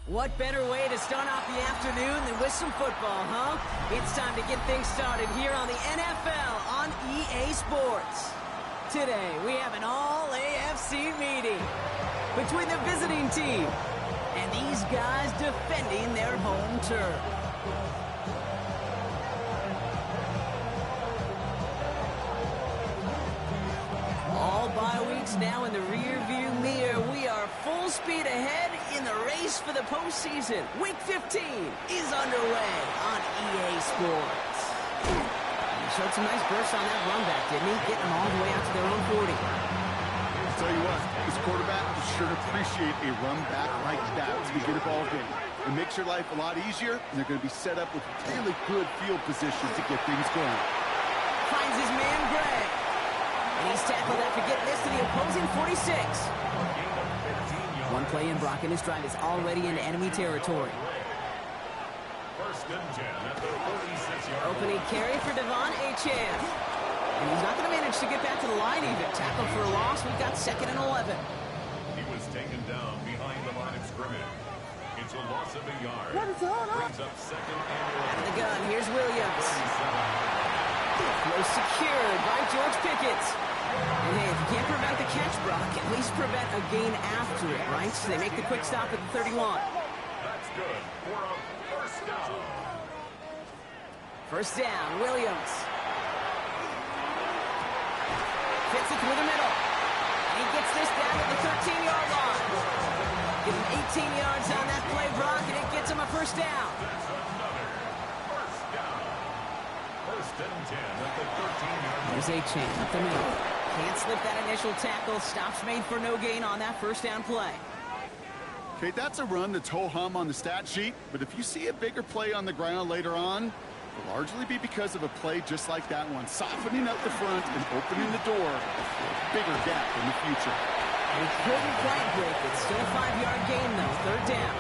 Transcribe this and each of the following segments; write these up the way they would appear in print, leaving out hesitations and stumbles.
What better way to start off the afternoon than with some football, huh? It's time to get things started here on the NFL on EA Sports. Today, we have an all-AFC meeting between the visiting team and these guys defending their home turf. All bye weeks now in the rear-view mirror. We are full speed ahead in the race for the postseason. Week 15 is underway on EA Sports. He showed some nice bursts on that run back, didn't he? Getting them all the way out to their own 40. I'll tell you what, this quarterback will sure appreciate a run back like that as we get a ball game. It makes your life a lot easier, and they're going to be set up with really good field position to get things going. Finds his man, Gray. And he's tackled after getting this to the opposing 46. One play in, Brock, and his drive is already into enemy territory. Opening carry for Devon Achane. And he's not going to manage to get back to the line even. Tackled for a loss. We've got 2nd and 11. He was taken down behind the line of scrimmage. It's a loss of a yard. Brings up 2nd and 11. Out of the gun, here's Williams. Throw secured by George Pickett. And hey, if you can't prevent the catch, Brock, at least prevent a gain after it, right? So they make the quick stop at the 31. That's good for a first down. First down, Williams. Fits it through the middle. And he gets this down at the 13-yard line. Give him 18 yards on that play, Brock, and it gets him a first down. That's another first down. First and 10 at the 13-yard line. There's Achane up the middle. Can't slip that initial tackle. Stops made for no gain on that first down play. Okay, that's a run that's ho-hum on the stat sheet, but if you see a bigger play on the ground later on, it'll largely be because of a play just like that one, softening up the front and opening the door for a bigger gap in the future. He couldn't quite break it. Still a 5-yard gain, though. Third down.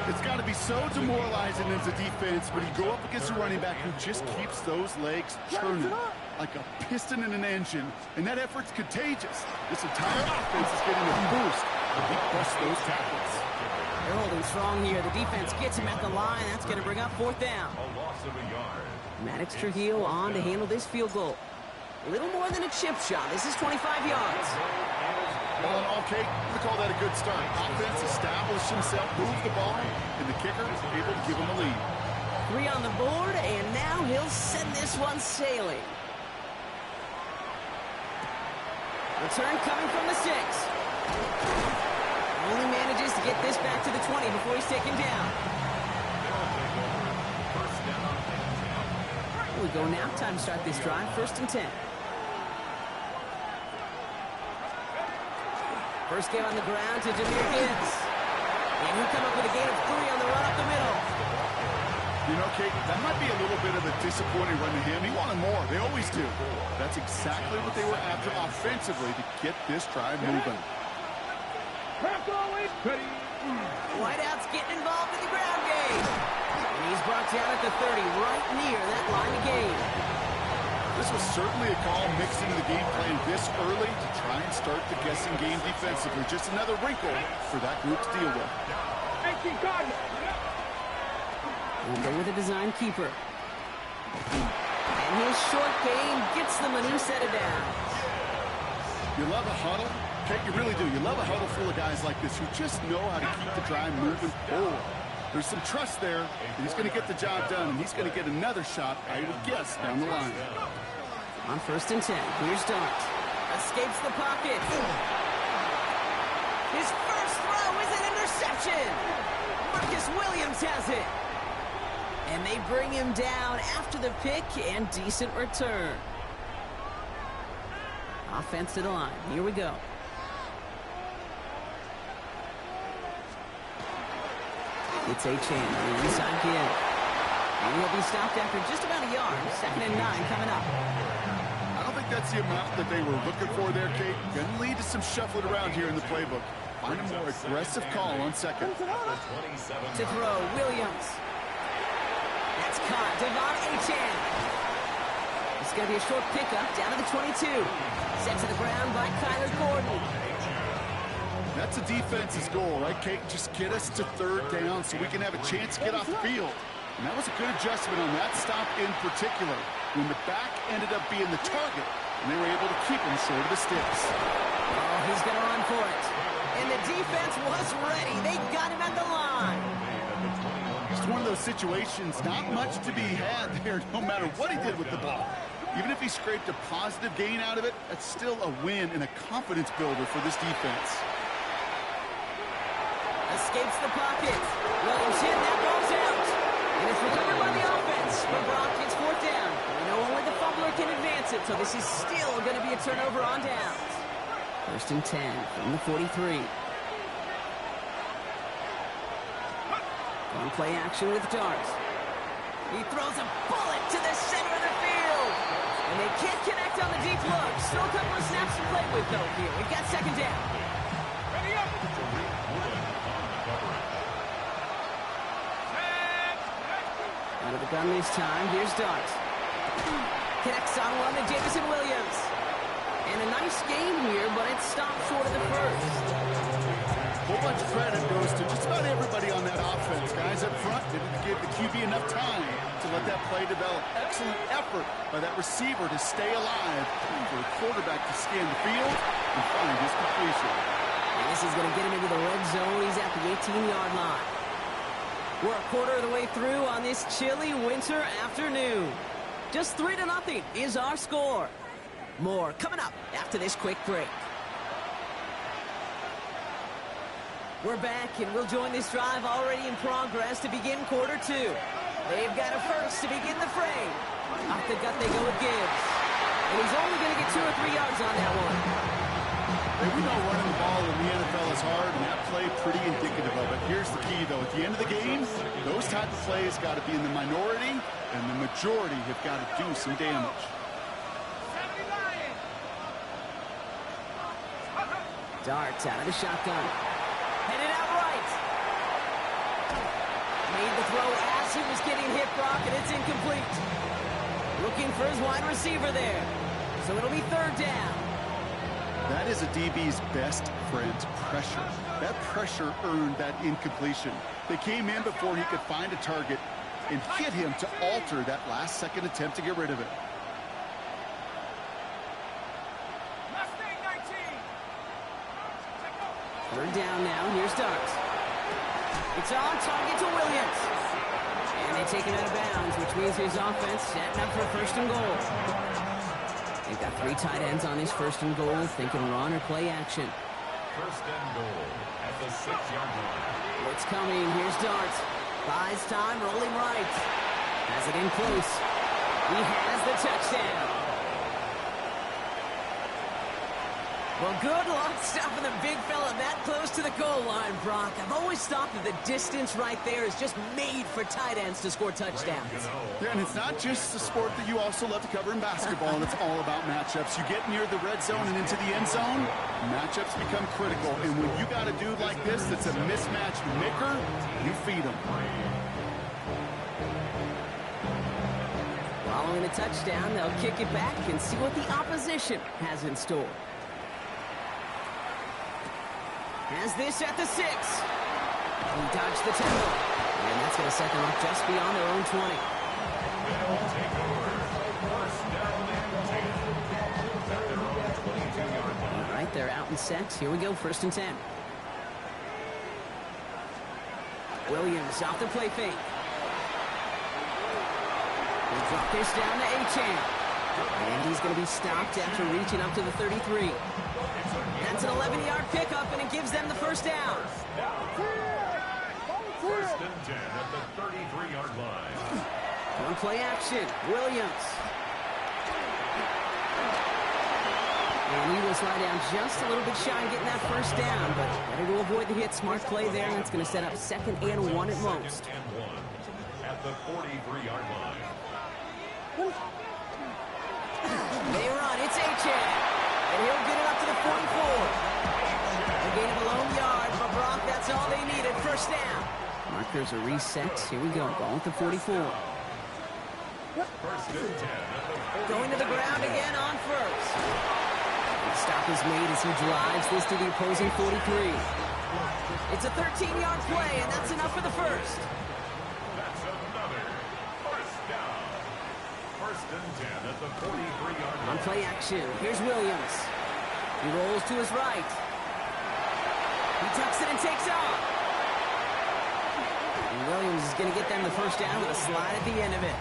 It's got to be so demoralizing as a defense when you go up against a running back who just keeps those legs churning like a piston in an engine, and that effort's contagious. This entire offense is getting a boost when he busts those tackles. They're holding strong here. The defense gets him at the line. That's going to bring up 4th down. A loss of a yard. Maddox Trujillo on to handle this field goal. A little more than a chip shot. This is 25 yards. All in all, Kate, we call that a good start. Offense established himself, moved the ball, and the kicker was able to give him a lead. 3 on the board, and now he'll send this one sailing. Return coming from the 6. Only manages to get this back to the 20 before he's taken down. Here we go now. Time to start this drive. 1st and 10. First game on the ground to Jahmyr Gibbs. And he'll come up with a gain of 3 on the run up the middle. You know, Kate, that might be a little bit of a disappointing run to him. He wanted more. They always do. That's exactly what they were after offensively to get this drive moving. Whiteout's getting involved in the ground game. And he's brought down at the 30, right near that line of gain. This was certainly a call mixed into the game plan this early to try and start the guessing game defensively. Just another wrinkle for that group to deal with. We'll go with a design keeper. And his short game gets them a new set of downs. You love a huddle? Kate, you really do. You love a huddle full of guys like this who just know how to keep the drive moving forward. There's some trust there. He's going to get the job done, and he's going to get another shot, I would guess, down the line. On 1st and 10, here's Dart. Escapes the pocket. His first throw is an interception. Marcus Williams has it. And they bring him down after the pick and decent return. Offense to the line. Here we go. It's Achane on the inside kid. And he'll be stopped after just about a yard. 2nd and 9 coming up. I don't think that's the amount that they were looking for there, Kate. Going to lead to some shuffling around here in the playbook. Find a more aggressive call on 2nd. To throw, Williams. That's caught. Devon Achane. It's going to be a short pickup down to the 22. Set to the ground by Kyler Gordon. That's a defense's goal, right, Kate? Just get us to third down so we can have a chance to get off the field. And that was a good adjustment on that stop in particular, when the back ended up being the target, and they were able to keep him short of the sticks. Oh, he's going to run for it. And the defense was ready. They got him at the line. Just one of those situations, not much to be had there, no matter what he did with the ball. Even if he scraped a positive gain out of it, that's still a win and a confidence builder for this defense. Escapes the pocket. Williams hit, that ball's out. And it's recovered by the offense. But Brock gets fourth down. We know only the fumbler can advance it, so this is still going to be a turnover on downs. First and 10 from the 43. On play action with Dart. He throws a bullet to the center of the field. And they can't connect on the deep look. Still a couple of snaps to play with, though, here. We've got second down. Ready up. Out of the gun this time. Here's Dart. Connects on one to Jamison Williams. And a nice game here, but it stopped short of the first. A whole bunch of credit goes to just about everybody on that offense. Guys up front didn't give the QB enough time to let that play develop. Excellent effort by that receiver to stay alive for the quarterback to scan the field and find his completion. And this is going to get him into the red zone. He's at the 18-yard line. We're a quarter of the way through on this chilly winter afternoon. Just 3-0 is our score. More coming up after this quick break. We're back, and we'll join this drive already in progress to begin quarter two. They've got a first to begin the frame. Off the gut they go with Gibbs. And he's only going to get 2 or 3 yards on that one. Hey, we know running the ball in the NFL is hard, and that play pretty indicative of it. Here's the key, though. At the end of the game, those type of plays got to be in the minority, and the majority have got to do some damage. Dart out of the shotgun. Headed out right. Made the throw as he was getting hit, Brock, and it's incomplete. Looking for his wide receiver there. So it'll be third down. That is a DB's best friend, pressure. That pressure earned that incompletion. They came in before he could find a target and hit him to alter that last-second attempt to get rid of it. Third down now. Here's Dart. It's on target to Williams. And they take it out of bounds, which means his offense setting up for first and goal. They've got 3 tight ends on this first and goal, thinking run or play action. First and goal at the 6-yard line. It's coming. Here's Dart. Buys time, rolling right. Has it in close. He has the touchdown. Well, good luck stopping the big fella that close to the goal line, Brock. I've always thought that the distance right there is just made for tight ends to score touchdowns. Yeah, and it's not just a sport that you also love to cover in basketball, and it's all about matchups. You get near the red zone and into the end zone, matchups become critical. And when you got a dude like this that's a mismatch maker, you feed him. Following a touchdown, they'll kick it back and see what the opposition has in store. Has this at the 6. He dodged the tackle. And that's going to set them up just beyond their own 20. They'll take over. First down and 10. At their own 22-yard line. All right, they're out and set. Here we go, first and 10. Williams off the play fake. He'll drop this down to Achane. And he's going to be stopped after reaching up to the 33. That's an 11-yard pickup, and it gives them the first down. First and 10 at the 33-yard line. On play action, Williams. And he will slide down just a little bit shy of getting that first down, but better to avoid the hit. Smart play there, and it's going to set up 2nd and 1 at most. Second and 1 at the 43-yard line. They run, it's Achane. And he'll get it up to the 44. A gain of a lone yard, but Brock, that's all they needed. First down. Markers are reset. Here we go. Ball at the 44. First and 10 at the 40. Going to the ground again on first. The stop is made as he drives this to the opposing 43. It's a 13-yard play, and that's enough for the first. That's another first down. First and 10 at the 43-yard line. On play action, here's Williams. He rolls to his right. He tucks it and takes off. And Williams is going to get them the first down with a slide at the end of it.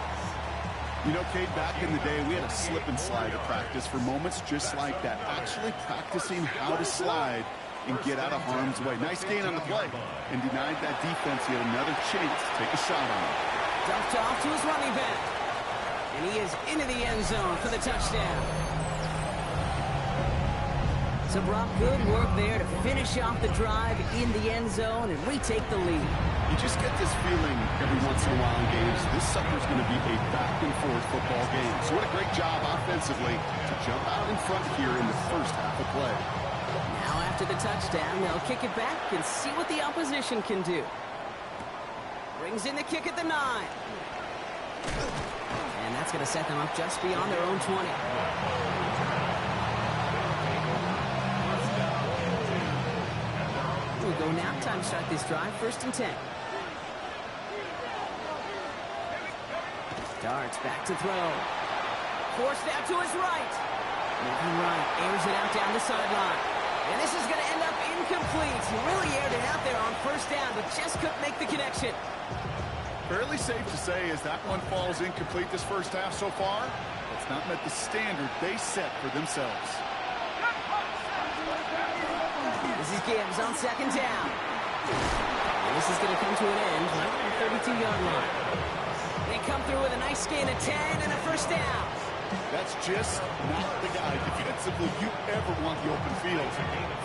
You know, Kate, back in the day, we had a slip and slide at practice for moments just like that. Actually practicing how to slide and get out of harm's way. Nice gain on the play and denied that defense yet another chance to take a shot on him. Dumped off to his running back. And he is into the end zone for the touchdown. So, Brock, good work there to finish off the drive in the end zone and retake the lead. You just get this feeling every once in a while in games, this sucker's going to be a back-and-forth football game. So what a great job offensively to jump out in front here in the first half of play. Now after the touchdown, they'll kick it back and see what the opposition can do. Brings in the kick at the 9. And that's going to set them up just beyond their own 20. We go now. Time to start this drive. First and 10. Darts back to throw. Forced out to his right. Moving right. Airs it out down the sideline. And this is going to end up incomplete. He really aired it out there on first down, but just couldn't make the connection. Fairly safe to say as that one falls incomplete this first half so far, it's not met the standard they set for themselves. This is Gibbs on second down. And this is going to come to an end right on the 32-yard line. They come through with a nice gain of 10 and a first down. That's just not the guy defensively you ever want the open field.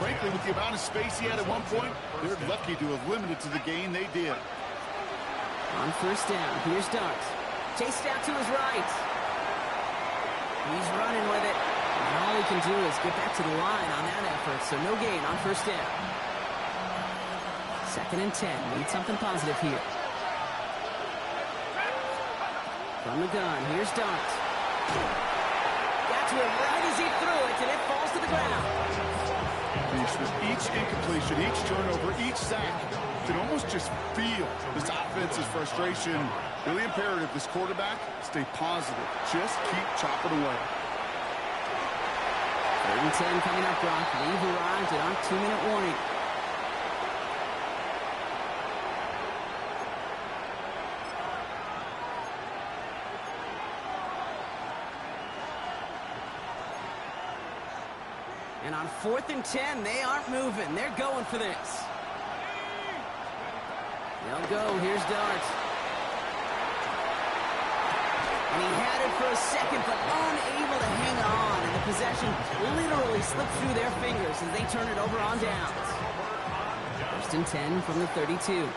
Frankly, with the amount of space he had at one point, they're lucky to have limited to the gain they did. On first down, here's Darts. Chased out to his right. He's running with it. And all he can do is get back to the line on that effort, so no gain on first down. Second and 10. Need something positive here. From the gun, here's Darts. Got to him right as he threw it, and it falls to the ground. With each incompletion, each turnover, each sack, you can almost just feel this offense's frustration. Really imperative, this quarterback, stay positive. Just keep chopping away. 3rd and 10 coming up, Brock. We've arrived at our 2-minute warning. And on 4th and 10, they aren't moving. They're going for this. They'll go. Here's Darts. And he had it for a second, but unable to hang on. And the possession literally slipped through their fingers as they turn it over on downs. 1st and 10 from the 32.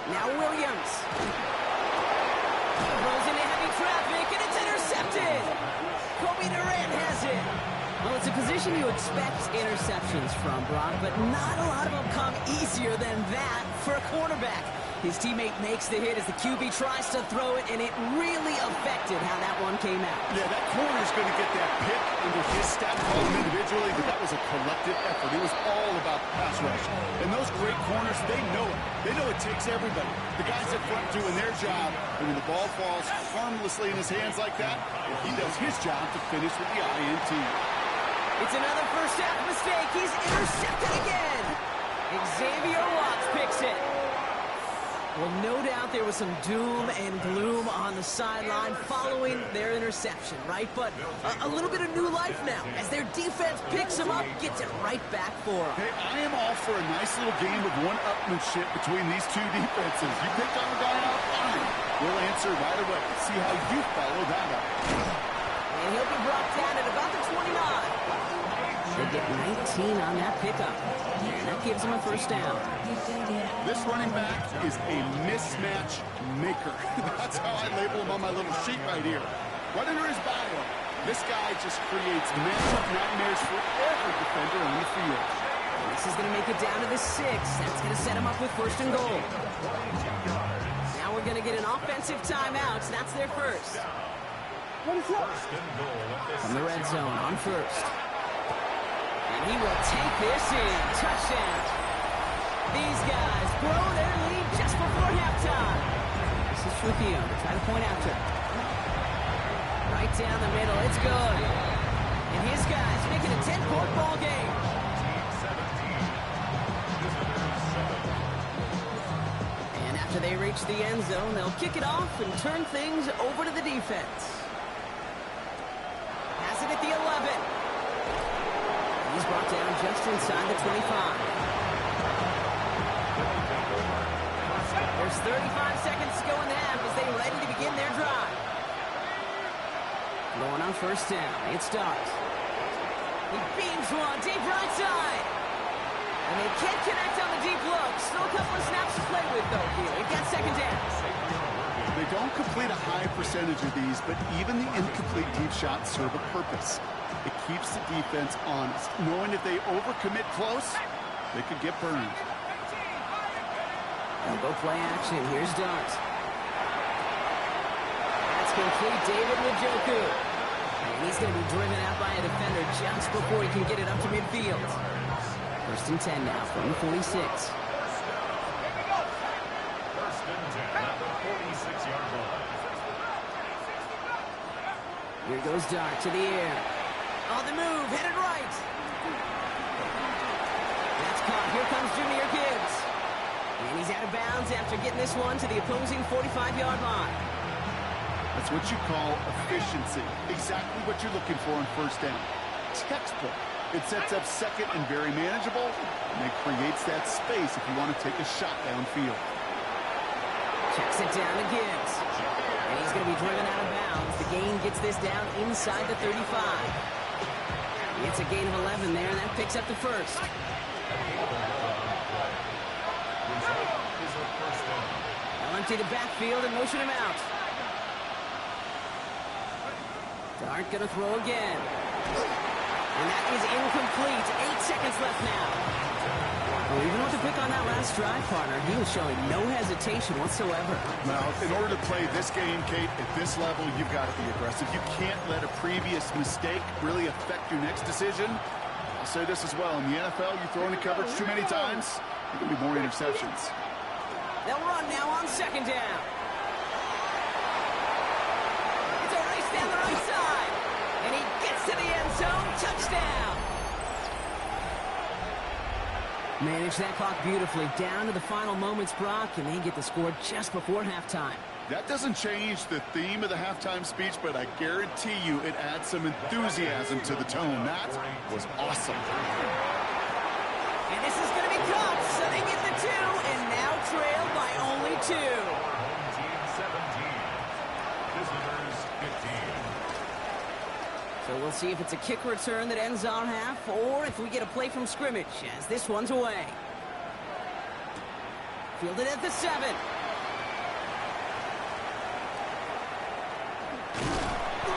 Now Williams. Rolls into heavy traffic, and it's intercepted. Kobe Durant has it. Well, it's a position you expect interceptions from, Brock, but not a lot of them come easier than that for a quarterback. His teammate makes the hit as the QB tries to throw it, and it really affected how that one came out. Yeah, that corner's going to get that pick under his stat column individually, but that was a collective effort. It was all about pass rush. And those great corners, they know it. They know it takes everybody. The guys up front doing their job, and when the ball falls harmlessly in his hands like that, he does his job to finish with the INT. It's another first half mistake. He's intercepted again. Xavier Watts picks it. Well, no doubt there was some doom and gloom on the sideline following their interception, right? But a little bit of new life now as their defense picks him up, gets it right back for him. Hey, I am all for a nice little game of one-upmanship between these two defenses. You picked on the guy out, fine. We'll answer right away. See how you follow that up. And he'll be brought down at about the 29. They'll get 19 on that pickup. And that gives him a first down. This running back is a mismatch maker. That's how I label him on my little sheet right here. Right under his bio, this guy just creates matchup nightmares for every defender on the field. And this is going to make it down to the 6. That's going to set him up with 1st and goal. Now we're going to get an offensive timeout. That's their first. From the red zone on first. And he will take this in. Touchdown. These guys blow their lead just before halftime. This is Trujillo to try to point after. Right down the middle. It's good. And his guys make it a 10-point ball game. And after they reach the end zone, they'll kick it off and turn things over to the defense. Has it at the 11. He's brought down just inside the 25. There's 35 seconds to go in the half as they ready to begin their drive. Going on first down. It starts. He beams one deep right side. And they can't connect on the deep look. Still a couple of snaps to play with, though, here. They've got second down. They don't complete a high percentage of these, but even the incomplete deep shots serve a purpose. It keeps the defense honest, knowing if they overcommit close, they could get burned. They'll go play action. Here's Dart. That's complete. David Njoku. And he's going to be driven out by a defender just before he can get it up to midfield. First and 10 now from the 46. First and 10 at the 46-yard line. Here goes Dart to the air. On the move, headed right. That's caught. Here comes Jahmyr Gibbs. And he's out of bounds after getting this one to the opposing 45-yard line. That's what you call efficiency. Exactly what you're looking for on first down. Textbook. It sets up second and very manageable, and it creates that space if you want to take a shot downfield. Checks it down to Gibbs. And he's going to be driven out of bounds. The gain gets this down inside the 35. It's a gain of 11 there, and that picks up the first. They'll empty the backfield and motion him out. Dart going to throw again. And that is incomplete. 8 seconds left now. Well, even with the pick on that last drive, partner, he was showing no hesitation whatsoever. Now, in order to play this game, Kate, at this level, you've got to be aggressive. You can't let a previous mistake really affect your next decision. I'll say this as well. In the NFL, you throw into coverage too many times, there can be more interceptions. They'll run now on second down. It's a race down the right side. And he gets to the end zone. Touchdown. Manage that clock beautifully. Down to the final moments, Brock, and they get the score just before halftime. That doesn't change the theme of the halftime speech, but I guarantee you it adds some enthusiasm to the tone. That was awesome. And this is going to be caught, so they get the 2, and now trail by only 2. 17, visitors 15. So we'll see if it's a kick return that ends our half, or if we get a play from scrimmage, as this one's away. Fielded at the 7.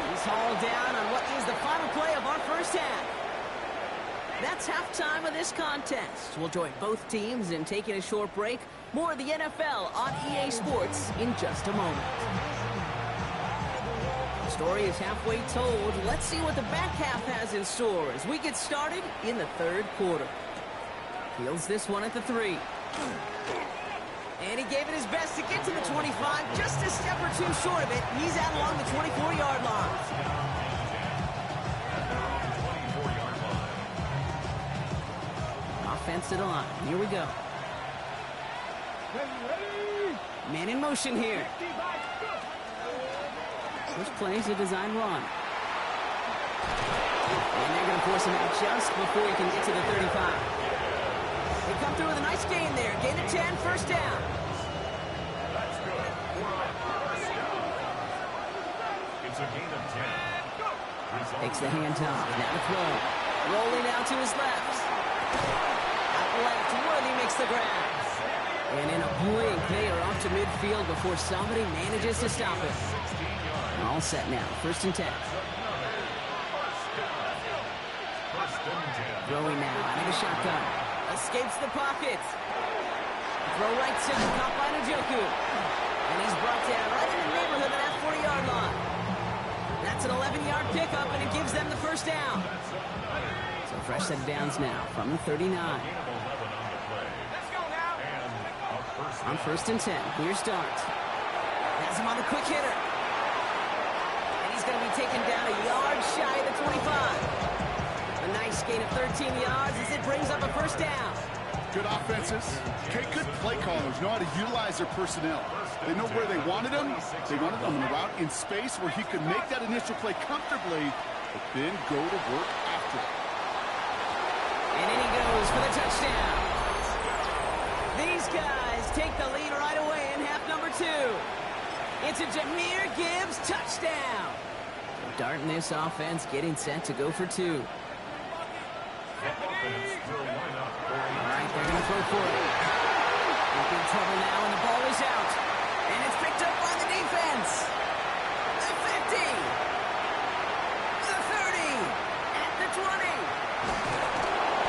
He's hauled down on what is the final play of our first half. That's halftime of this contest. We'll join both teams in taking a short break. More of the NFL on EA Sports in just a moment. The story is halfway told. Let's see what the back half has in store as we get started in the third quarter. Fields this one at the 3. And he gave it his best to get to the 25, just a step or 2 short of it. He's out along the 24-yard line. Offense to the line. Here we go. Man in motion here. First play is a design run. And they're going to force him out just before he can get to the 35. They come through with a nice gain there. Gain of 10, first down. That's good. It's a gain of 10. Takes the handoff. Now to throw. Rolling out to his left. Out left, Worthy makes the grab. And in a blink, they are off to midfield before somebody manages to stop it. All set now. First and 10. Throwing now out of the shotgun. Escapes the pocket. Throw right center, caught by Njoku. And he's brought down right in the neighborhood of that 40-yard line. That's an 11-yard pickup, and it gives them the first down. So fresh set of downs now from the 39. On 1st and 10, here's Dart. Has him on the quick hitter. And he's going to be taken down a yard shy of the 25. A nice gain of 13 yards as it brings up a first down. Good offenses. Okay, good play callers know how to utilize their personnel. They know where they wanted him. They wanted him in a route in space where he could make that initial play comfortably, but then go to work after it. And in he goes for the touchdown. These guys take the lead right away in half number 2. It's a Jahmyr Gibbs touchdown. Dart and this offense getting set to go for 2. All right, they're going to throw for it. They're in trouble now, and the ball is out. And it's picked up by the defense. The 50. The 30. At the 20.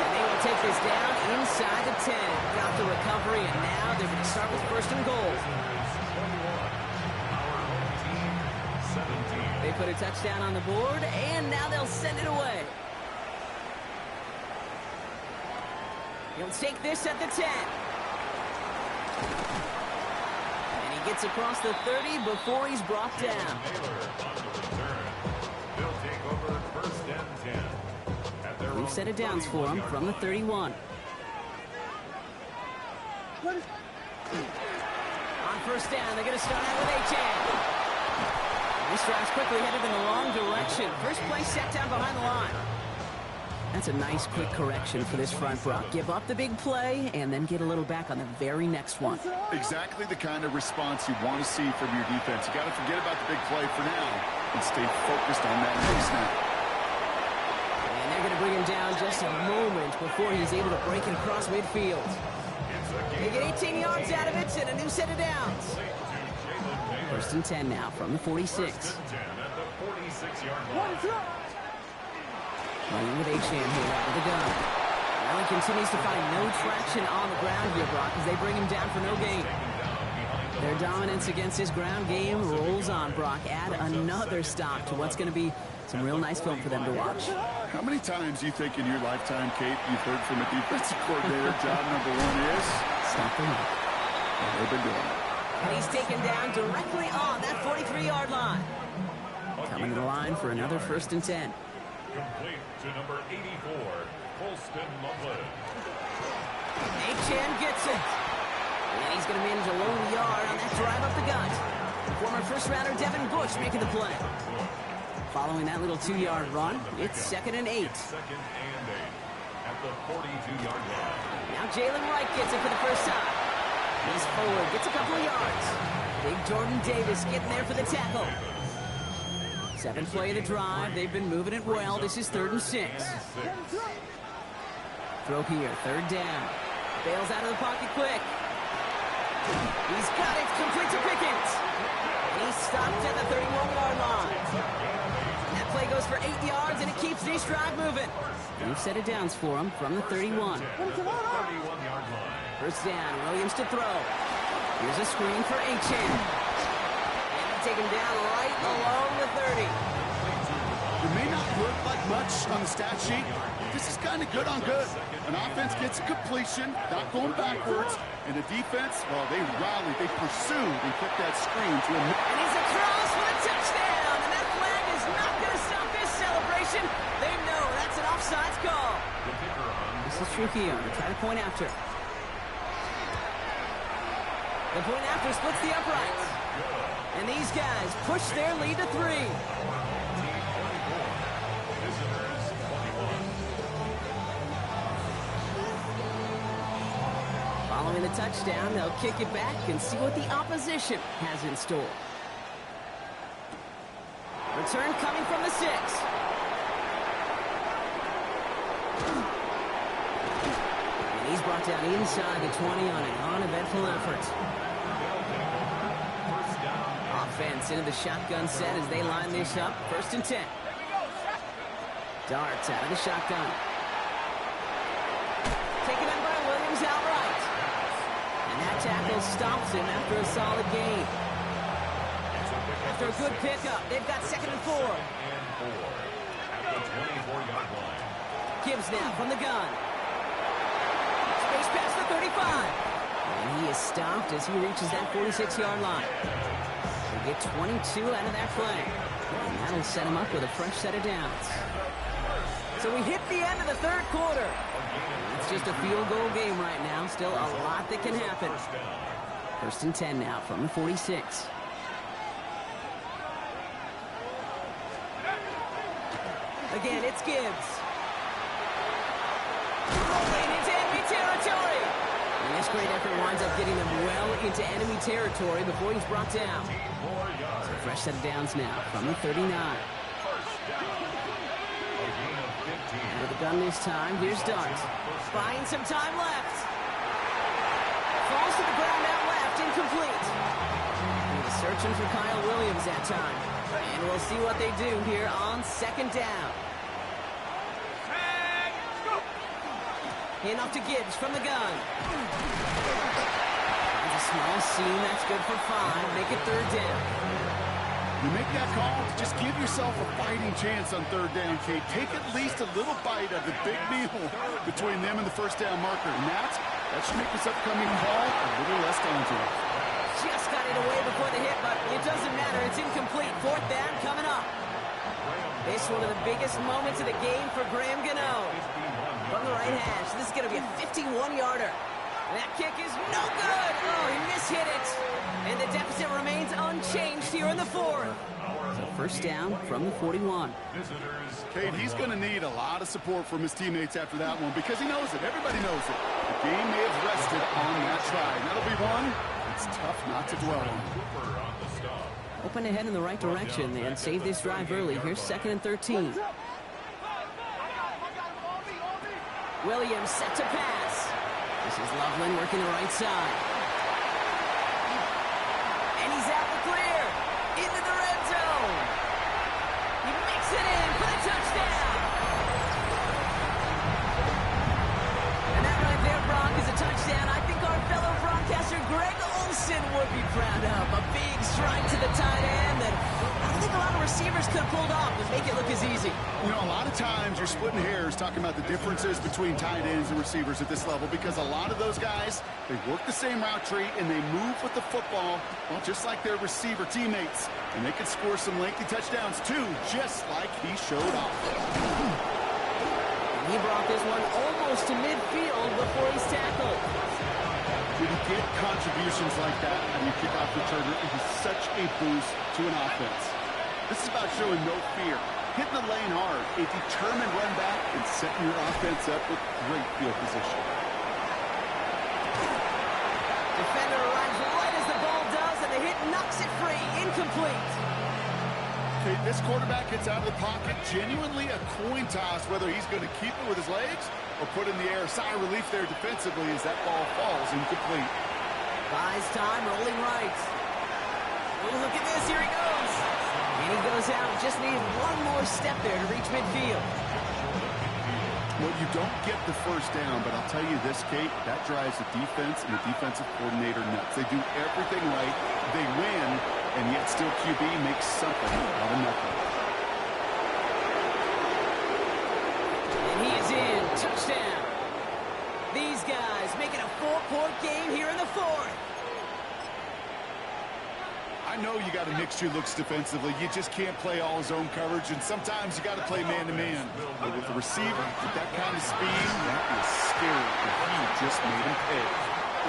And they will take this down inside the 10. Got the recovery, and now they're going to start with 1st and goal. They put a touchdown on the board, and now they'll send it away. He'll take this at the 10. And he gets across the 30 before he's brought down. We've set it downs for him from the 31. On 1st down, they're going to start out with H.A. This drive's quickly headed in the wrong direction. First play set down behind the line. That's a nice, quick correction for this front row. Give up the big play and then get a little back on the very next one. Exactly the kind of response you want to see from your defense. You got to forget about the big play for now and stay focused on that next snap. And they're going to bring him down just a moment before he's able to break and cross midfield. They get 18 yards out of it and a new set of downs. 1st and 10 now from the 46. Running with H.A. here out of the gun. Well, he continues to find no traction on the ground here, Brock, as they bring him down for no gain. Their dominance against his ground game rolls on, Brock. Add another stop to what's going to be some real nice film for them to watch. How many times do you think in your lifetime, Kate, you've heard from a defensive coordinator, job number 1 is? Stop the run. They've been doing it. And he's taken down directly on that 43-yard line. Coming to the line for another 1st and 10. Complete to number 84, Colston Loveland. H.N. gets it. And he's going to manage a lone yard on that drive up the gut. Former first-rounder Devin Bush making the play. Following that little 2-yard run, it's 2nd and 8. 2nd and 8 at the 42-yard line. Now Jalen Wright gets it for the first time. He's forward, gets a couple of yards. Big Jordan Davis getting there for the tackle. 7th play of the drive. They've been moving it well. This is 3rd and 6. Throw here, 3rd down. Bails out of the pocket quick. He's got it, complete to Pickens. And he's stopped at the 31-yard line. And that play goes for 8 yards, and it keeps this drive moving. We've set it downs for him from the 31. 31-yard line. 1st down, Williams to throw. Here's a screen for H.N. And they take him down right along the 30. It may not look like much on the stat sheet, but this is kind of good on good. An offense gets a completion, not going backwards, and the defense, well, they rallied, they pursued, and put that screen to him. And he's across for a touchdown, and that flag is not going to stop this celebration. They know that's an offsides call. This is Trujillo to try to point after. The point after splits the uprights. And these guys push their lead to 3. Following the touchdown, they'll kick it back and see what the opposition has in store. Return coming from the 6. And he's brought down inside the 20 on an uneventful effort. Offense into the shotgun set as they line this up. 1st and 10. Darts out of the shotgun. Taken in by Williams outright. And that tackle stops him after a solid gain. After a good pickup, they've got 2nd and 4. At the 24-yard line. Gibbs now from the gun. Space past the 35. And he is stopped as he reaches that 46-yard line. They get 22 out of that play. And that'll set him up with a fresh set of downs. So we hit the end of the 3rd quarter. It's just a field goal game right now. Still a lot that can happen. 1st and 10 now from the 46. Again, it's Gibbs. Rolling into enemy territory. And this great effort winds up getting them well into enemy territory before he's brought down. So fresh set of downs now from the 39. With the gun this time, here's Dart. Buying some time left. Falls to the ground out left, incomplete. He's searching for Kyle Williams that time. And we'll see what they do here on 2nd down. Hand off to Gibbs from the gun. Finds a small seam, that's good for 5. Make it 3rd down. You make that call, just give yourself a fighting chance on 3rd down, Kate. Take at least a little bite of the big meal between them and the 1st down marker. And that should make this upcoming call a little less daunting. Just got it away before the hit, but it doesn't matter. It's incomplete. 4th down coming up. This is one of the biggest moments of the game for Graham Gano. From the right hash, this is going to be a 51-yarder. That kick is no good. Oh, he mishit it. And the deficit remains unchanged here in the 4th. So 1st down from the 41. Kate, he's going to need a lot of support from his teammates after that one because he knows it. Everybody knows it. The game may have rested on that try. And that'll be one it's tough not to dwell on. Open ahead in the right direction and save this drive early. Here's 2nd and 13. Williams set to pass. This is Loveland working the right side. And he's out the clear. Into the red zone. He makes it in for the touchdown. And that right there, Brock, is a touchdown I think our fellow broadcaster Greg Olsen would be proud of. A big strike to the tight end that I don't think a lot of receivers could have pulled off and make it look as easy. You know, a lot of times you're splitting hairs talking about the differences between tight ends and receivers at this level because a lot of those guys, they work the same route tree and they move with the football, well, just like their receiver teammates. And they can score some lengthy touchdowns too, just like he showed off. He brought this one almost to midfield before he's tackled. When you get contributions like that on your kickoff returner, it is such a boost to an offense. This is about showing no fear, hitting the lane hard, a determined run back, and setting your offense up with great field position. Defender arrives right as the ball does, and the hit knocks it free. Incomplete. Okay, this quarterback gets out of the pocket, genuinely a coin toss whether he's going to keep it with his legs or put in the air. Sigh of relief there defensively as that ball falls incomplete. Buys time, rolling right. Oh, look at this, here he goes. And he goes out, just needs one more step there to reach midfield. Well, you don't get the 1st down, but I'll tell you this, Kate, that drives the defense and the defensive coordinator nuts. They do everything right, they win, and yet still QB makes something out of nothing. And he is in, touchdown. These guys making a 4-point game here in the 4th. I know you got to mix your looks defensively. You just can't play all zone coverage, and sometimes you got to play man-to-man. But with the receiver, with that kind of speed, that is scary, and he just made him pay.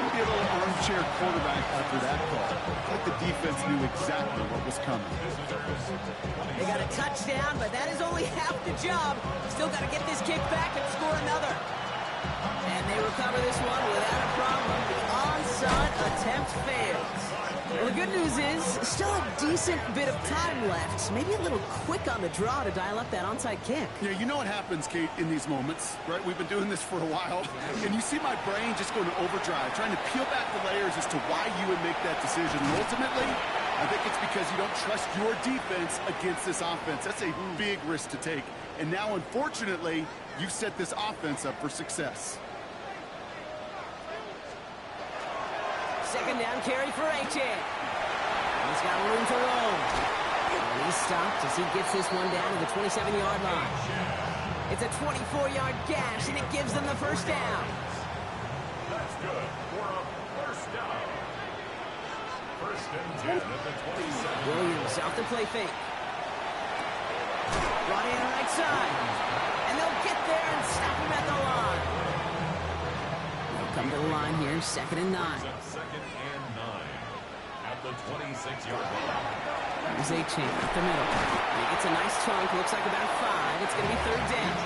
Going to be a little armchair quarterback after that call. Like the defense knew exactly what was coming. They got a touchdown, but that is only half the job. Still got to get this kick back and score another. And they recover this one without a problem. The onside attempt fails. Well, the good news is, still a decent bit of time left. Maybe a little quick on the draw to dial up that onside kick. Yeah, you know what happens, Kate, in these moments, right? We've been doing this for a while, and you see my brain just going to overdrive, trying to peel back the layers as to why you would make that decision. And ultimately, I think it's because you don't trust your defense against this offense. That's a big risk to take. And now, unfortunately, you set this offense up for success. 2nd down carry for Achane. This He's got room to roll. And he's stopped as he gets this one down to the 27-yard line. It's a 24-yard gash, and it gives them the first down. That's good for a first down. First and 10 at the 27. Williams off the play fake. Brought in right side. And they'll get there and stop him at the line. They'll come to the line here, 2nd and 9. Second and 9 at the 26-yard line. Here's A-Chain up the middle. He gets a nice chunk, looks like about 5. It's going to be 3rd down.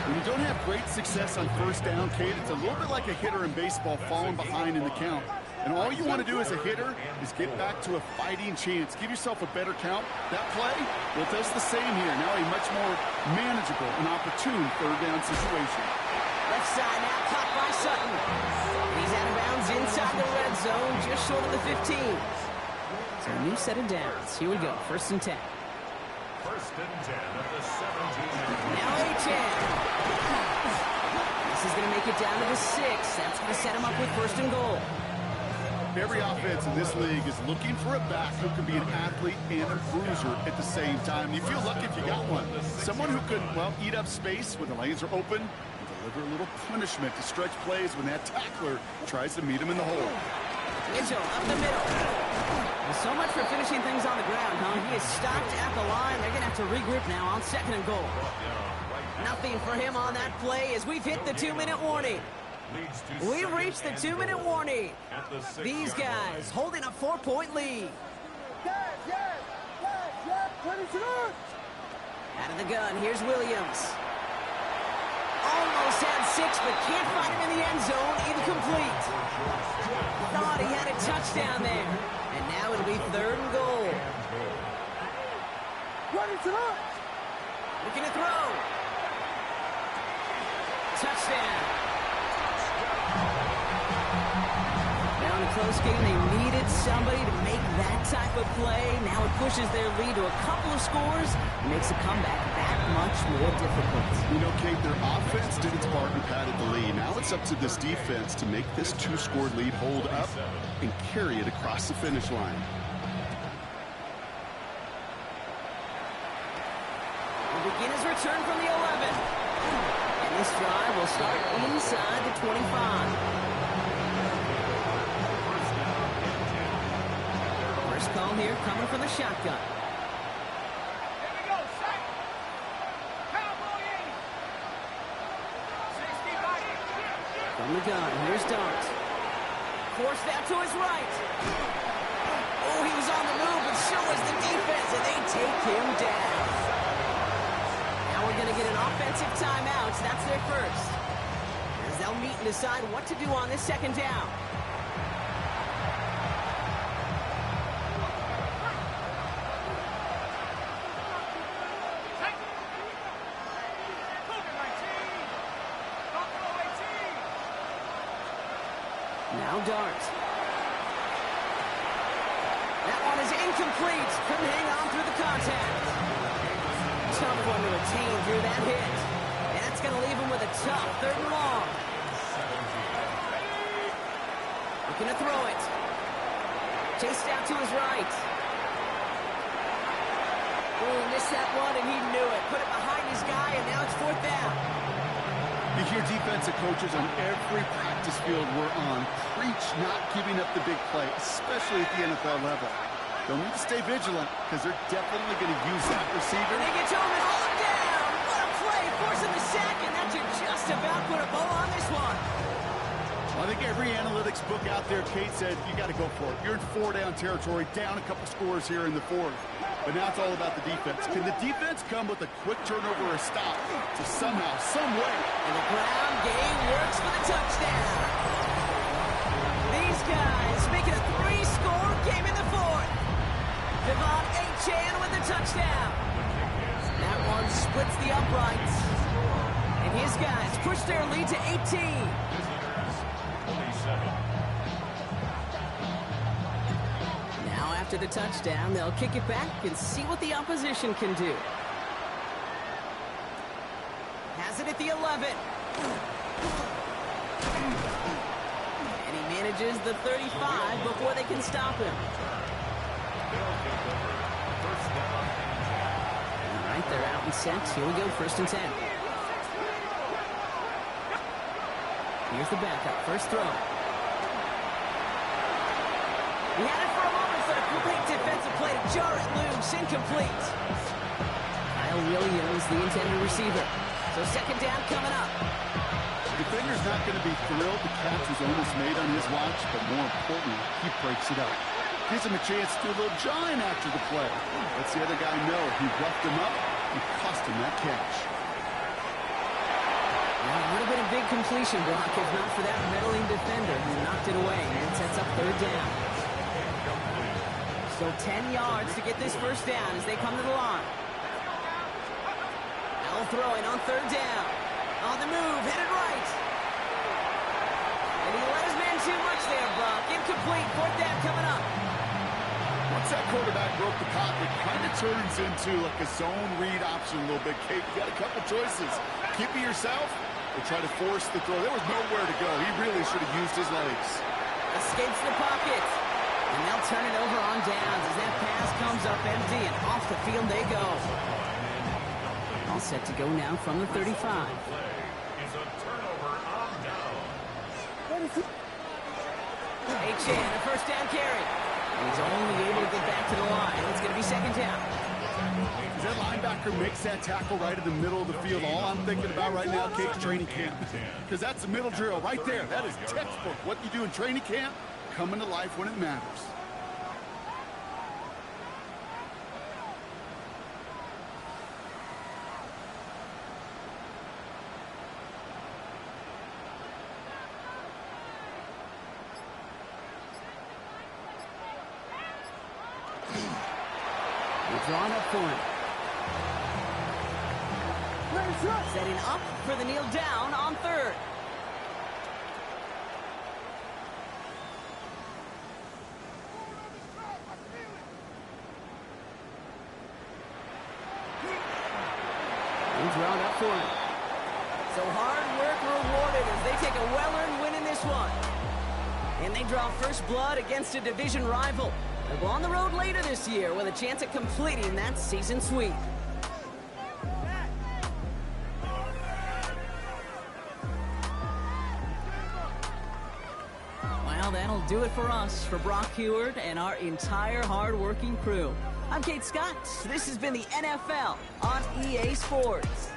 When you don't have great success on first down, Kate, it's a little bit like a hitter in baseball falling behind in the count. And all you want to do as a hitter is get back to a fighting chance. Give yourself a better count. That play, well, it does the same here. Now a much more manageable and opportune 3rd down situation. Left side now, caught by Sutton. He's out of bounds inside the red zone, just short of the 15. So a new set of downs. Here we go, 1st and 10. First and 10 at the 17. Now A-Chain. This is going to make it down to the 6. That's going to set him up with 1st and goal. Every offense in this league is looking for a back who can be an athlete and a bruiser at the same time. You feel lucky if you got one. Someone who could, well, eat up space when the lanes are open and deliver a little punishment to stretch plays when that tackler tries to meet him in the hole. Mitchell up the middle. Well, so much for finishing things on the ground, huh? He is stopped at the line. They're going to have to regroup now on 2nd and goal. Nothing for him on that play as we've hit the 2-minute warning. We've reached the 2-minute warning. These guys holding a 4-point lead. Out of the gun, here's Williams. Almost had 6, but can't find him in the end zone. Incomplete. Thought he had a touchdown there. And now it'll be 3rd and goal. Looking to throw. Touchdown. Now in a close game, they needed somebody to make that type of play. Now it pushes their lead to a couple of scores and makes a comeback that much more difficult. You know, Kate, their offense did its part and padded the lead. Now it's up to this defense to make this 2-score lead hold up and carry it across the finish line. We'll begin his return from the 11. And this drive will start inside the 25. First call here coming from the shotgun. Here we go, set. Cowboy 60. From the gun, here's Dart. Forced out to his right. Oh, he was on the move, but so was the defense, and they take him down. Now we're going to get an offensive timeout. That's their first. As they'll meet and decide what to do on this 2nd down. Now Dart. That one is incomplete. Couldn't hang on through the contact. Tough one to retain through that hit. And that's going to leave him with a tough 3rd and long. Looking to throw it. Chased out to his right. Oh, missed that one, and he knew it. Put it behind his guy, and now it's 4th down. You hear defensive coaches on every practice field we're on preach not giving up the big play, especially at the NFL level. They'll need to stay vigilant because they're definitely going to use that receiver. And they get home and haul him down. What a play, forcing the sack, and that should just about put a bow on this one. I think every analytics book out there, Kate said, you got to go for it. You're in 4-down territory, down a couple scores here in the 4th. But now it's all about the defense. Can the defense come with a quick turnover or a stop to somehow, some way? And the ground game works for the touchdown. These guys making a 3-score game in the 4th. Devon A-Chan with the touchdown. That one splits the uprights. And his guys push their lead to 18. Now after the touchdown, they'll kick it back and see what the opposition can do. Has it at the 11. And he manages the 35 before they can stop him. They'll take over. First down and 10. All right, they're out and set. Here we go, first and 10. Here's the backup, first throw. He had it for a moment, so a complete defensive play to jar it loose, incomplete. Kyle really is the intended receiver. So second down coming up. The defender's not going to be thrilled the catch was almost made on his watch, but more importantly, he breaks it up. Gives him a chance to do a little jawing after the play. Lets the other guy know he roughed him up and cost him that catch. Now a little bit of big completion block, if not for that meddling defender who knocked it away, and it sets up third down. So 10 yards to get this first down as they come to the line. Now throwing on third down. On the move, headed right. And he let his man too much there, Brock. Incomplete, fourth down coming up. Once that quarterback broke the pocket, it kind of turns into like a zone read option a little bit. Kate, you got a couple choices. Keep it yourself or try to force the throw. There was nowhere to go. He really should have used his legs. Escapes the pocket. And they'll turn it over on downs as that pass comes up empty, and off the field they go. All set to go now from the 35. Is a turnover on down. H.N., a first down carry. And he's only able to get back to the line. It's going to be second down. As that linebacker makes that tackle right in the middle of the field, all I'm thinking about right now, Kate's training camp. Because that's the middle drill right there. That is textbook. What you do in training camp, coming to life when it matters. Drawn up for him. Setting up for the kneel down on third. Drawn up for him. So hard work rewarded as they take a well-earned win in this one. And they draw first blood against a division rival. They'll go on the road later this year with a chance at completing that season sweep. Well, that'll do it for us, for Brock Heward and our entire hard-working crew. I'm Kate Scott. This has been the NFL on EA Sports.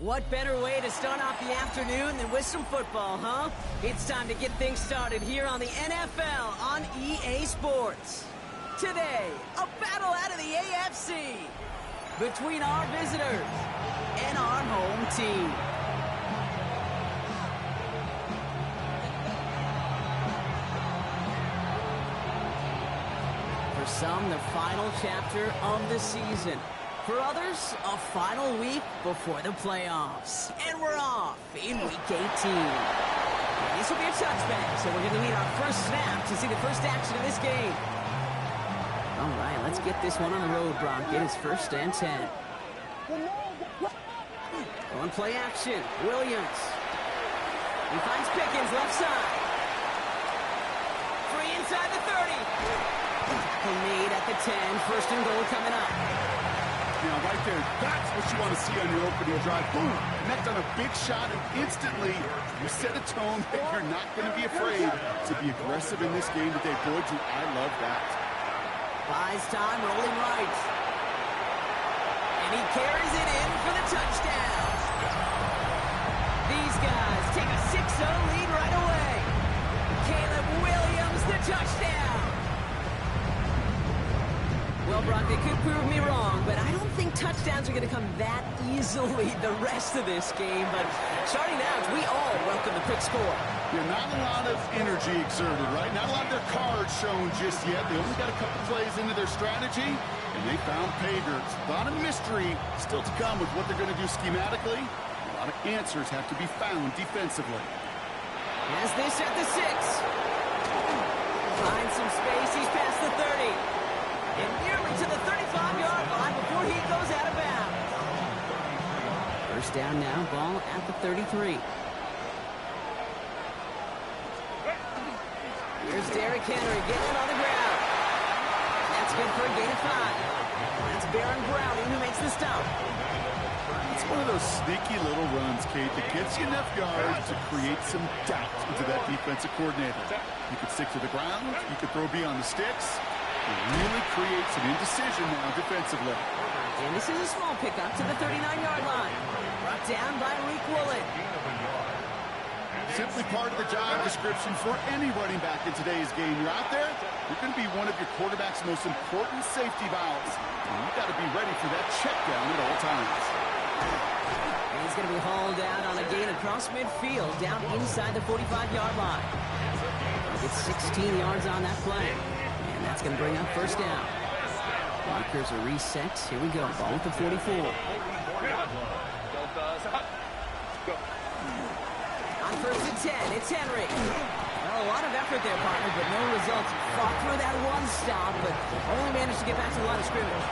What better way to start off the afternoon than with some football, huh? It's time to get things started here on the NFL on EA Sports. Today, a battle out of the AFC between our visitors and our home team. For some, the final chapter of the season. For others, a final week before the playoffs. And we're off in Week 18. This will be a touchback, so we're going to need our first snap to see the first action of this game. All right, let's get this one on the road, Brock. It is 1st and 10. On play action, Williams. He finds Pickens left side. Free inside the 30. Tackle made at the 10. 1st and goal coming up. Now, right there, that's what you want to see on your opening drive. Boom! Connect on a big shot, and instantly you set a tone that you're not going to be afraid to be aggressive in this game today. Boy, do I love that. Buys time, rolling right. And he carries it in for the touchdown. These guys take a 6-0 lead right away. Caleb Williams, the touchdown. Well, Brock, they could prove me wrong, but I don't think touchdowns are going to come that easily the rest of this game. But starting out, we all welcome the quick score. Yeah, not a lot of energy exerted, right? Not a lot of their cards shown just yet. They only got a couple plays into their strategy, and they found pay dirt. A lot of mystery still to come with what they're going to do schematically. A lot of answers have to be found defensively. Has this at the 6. Finds some space. He's past the 30. And nearly to the 35-yard line before he goes out of bounds. First down now, ball at the 33. Here's Derrick Henry getting on the ground. That's good for a gain of 5. That's Baron Browning who makes the stop. It's one of those sneaky little runs, Kate, that gets you enough yards to create some doubt into that defensive coordinator. You could stick to the ground. You could throw beyond the sticks. Really create some indecision now defensively. And this is a small pickup to the 39-yard line. Brought down by Reek Woolen. Simply part of the job description for any running back in today's game. You're out there, you're going to be one of your quarterback's most important safety valves. And you've got to be ready for that check down at all times. And he's going to be hauled out on a gain across midfield down inside the 45-yard line. It's 16 yards on that play. And that's going to bring up first down. Markers are reset. Here we go. Ball at the 44. On 1st and 10, it's Henry. Well, a lot of effort there, partner, but no results. Fought through that one stop, but only managed to get back to the line of scrimmage.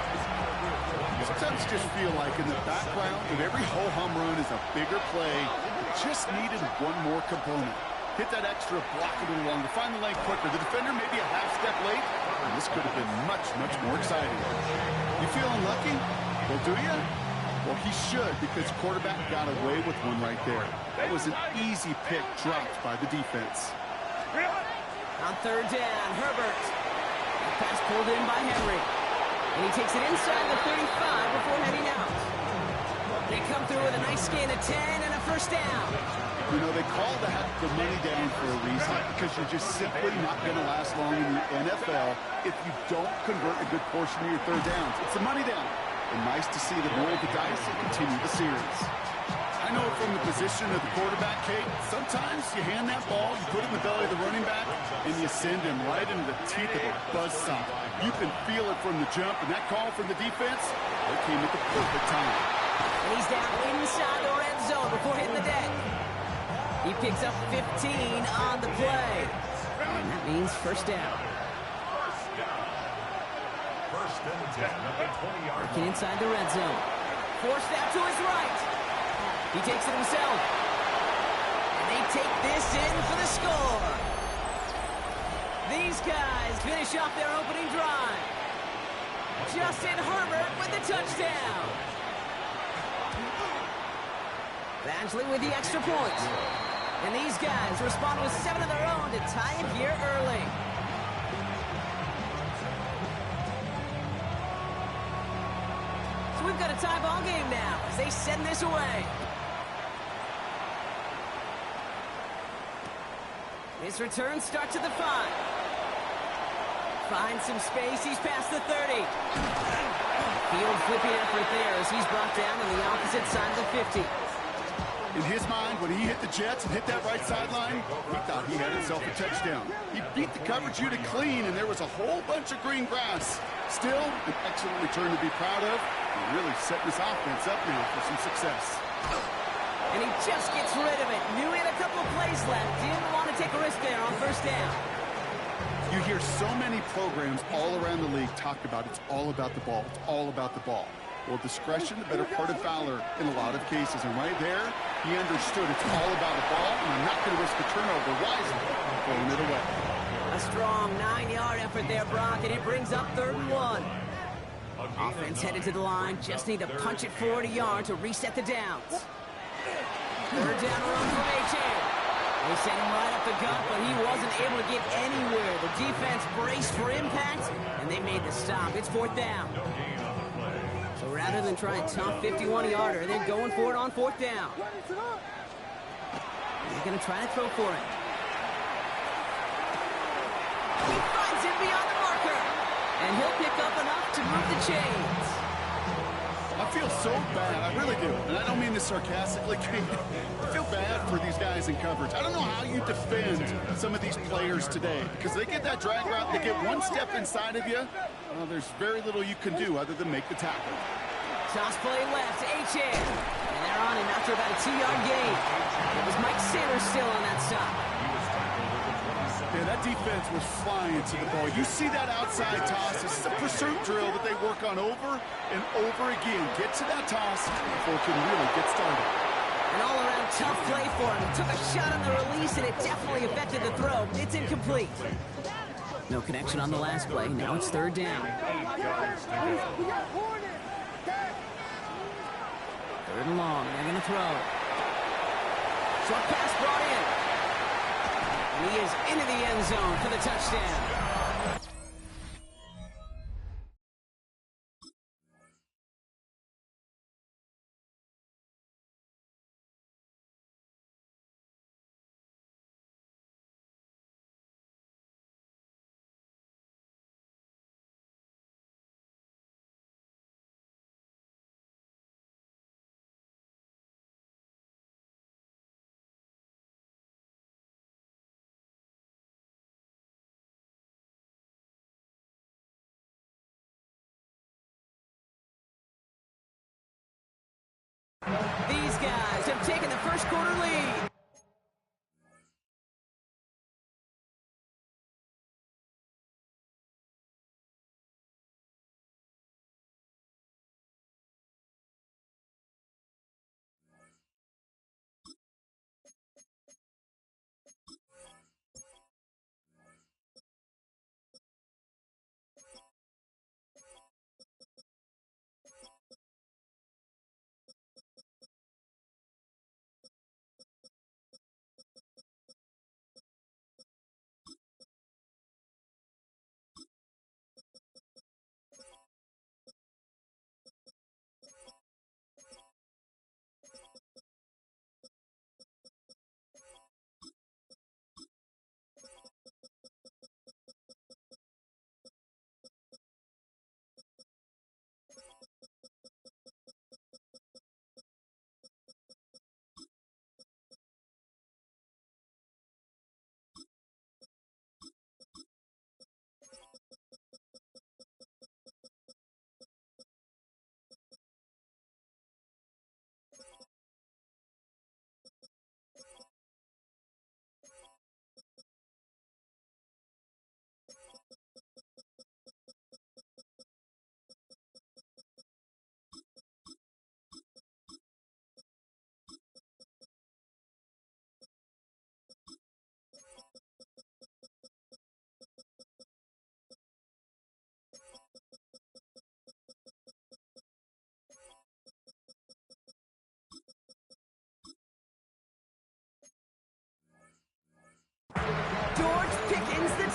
Sometimes you just feel like in the background of every ho-hum run is a bigger play. It just needed one more component. Hit that extra block a little longer. Find the lane quicker. The defender maybe a half step late. And this could have been much, much more exciting. You feeling lucky? Well, do you? Well, he should, because quarterback got away with one right there. That was an easy pick dropped by the defense. On 3rd down, Herbert. Pass pulled in by Henry. And he takes it inside the 35 before heading out. They come through with a nice gain of 10 and a first down. You know, they call that the money down for a reason, because you're just simply not going to last long in the NFL if you don't convert a good portion of your 3rd downs. It's a money down. And nice to see them roll the dice and continue the series. I know from the position of the quarterback, Kate, sometimes you hand that ball, you put it in the belly of the running back, and you send him right into the teeth of a buzzsaw. You can feel it from the jump, and that call from the defense, it came at the perfect time. And he's down inside the red zone before hitting the deck. He picks up 15 on the play. And that means first down. Working inside the red zone. Forced out to his right. He takes it himself. And they take this in for the score. These guys finish off their opening drive. Justin Herbert with the touchdown. Badgley with the extra point. And these guys respond with 7 of their own to tie it here early. So we've got a tie ball game now as they send this away. His return starts at the 5. Finds some space. He's past the 30. Field flipping effort there as he's brought down on the opposite side of the 50. In his mind, when he hit the Jets and hit that right sideline, he thought he had himself a touchdown. He beat the coverage unit clean, and there was a whole bunch of green grass. Still, an excellent return to be proud of, and really setting this offense up now for some success. And he just gets rid of it. Knew he had a couple of plays left. Didn't want to take a risk there on first down. You hear so many programs all around the league talk about it's all about the ball. It's all about the ball. Well, discretion, the better part of valor in a lot of cases. And right there, he understood it's all about the ball, and I'm not going to risk a turnover wisely, throwing it away. A strong 9-yard effort there, Brock, and it brings up 3rd and 1. Offense headed to the line. Just need to punch it forward a yard to reset the downs. 3rd down run from H.A. They sent him right up the gut, but he wasn't able to get anywhere. The defense braced for impact, and they made the stop. It's 4th down. So rather than try a tough 51-yarder, they're going for it on 4th down. They're going to try to throw for it. He finds him beyond the marker, and he'll pick up enough to move the chains. I feel so bad. I really do. And I don't mean this sarcastically. I feel bad for these guys in coverage. I don't know how you defend some of these players today, because they get that drag route, they get one step inside of you. There's very little you can do other than make the tackle. Toss play left, H.A. And they're on him after about a 2-yard gain. It was Mike Sanders still on that stop. Yeah, that defense was flying to the ball. You see that outside toss. This is a pursuit drill that they work on over and over again. Get to that toss before it can really get started. An all-around tough play for him. He took a shot on the release, and it definitely affected the throw. It's incomplete. No connection on the last play. Now it's 3rd down. 3rd and long. They're going to throw. Short pass brought in. And he is into the end zone for the touchdown. These guys have taken the first quarter lead.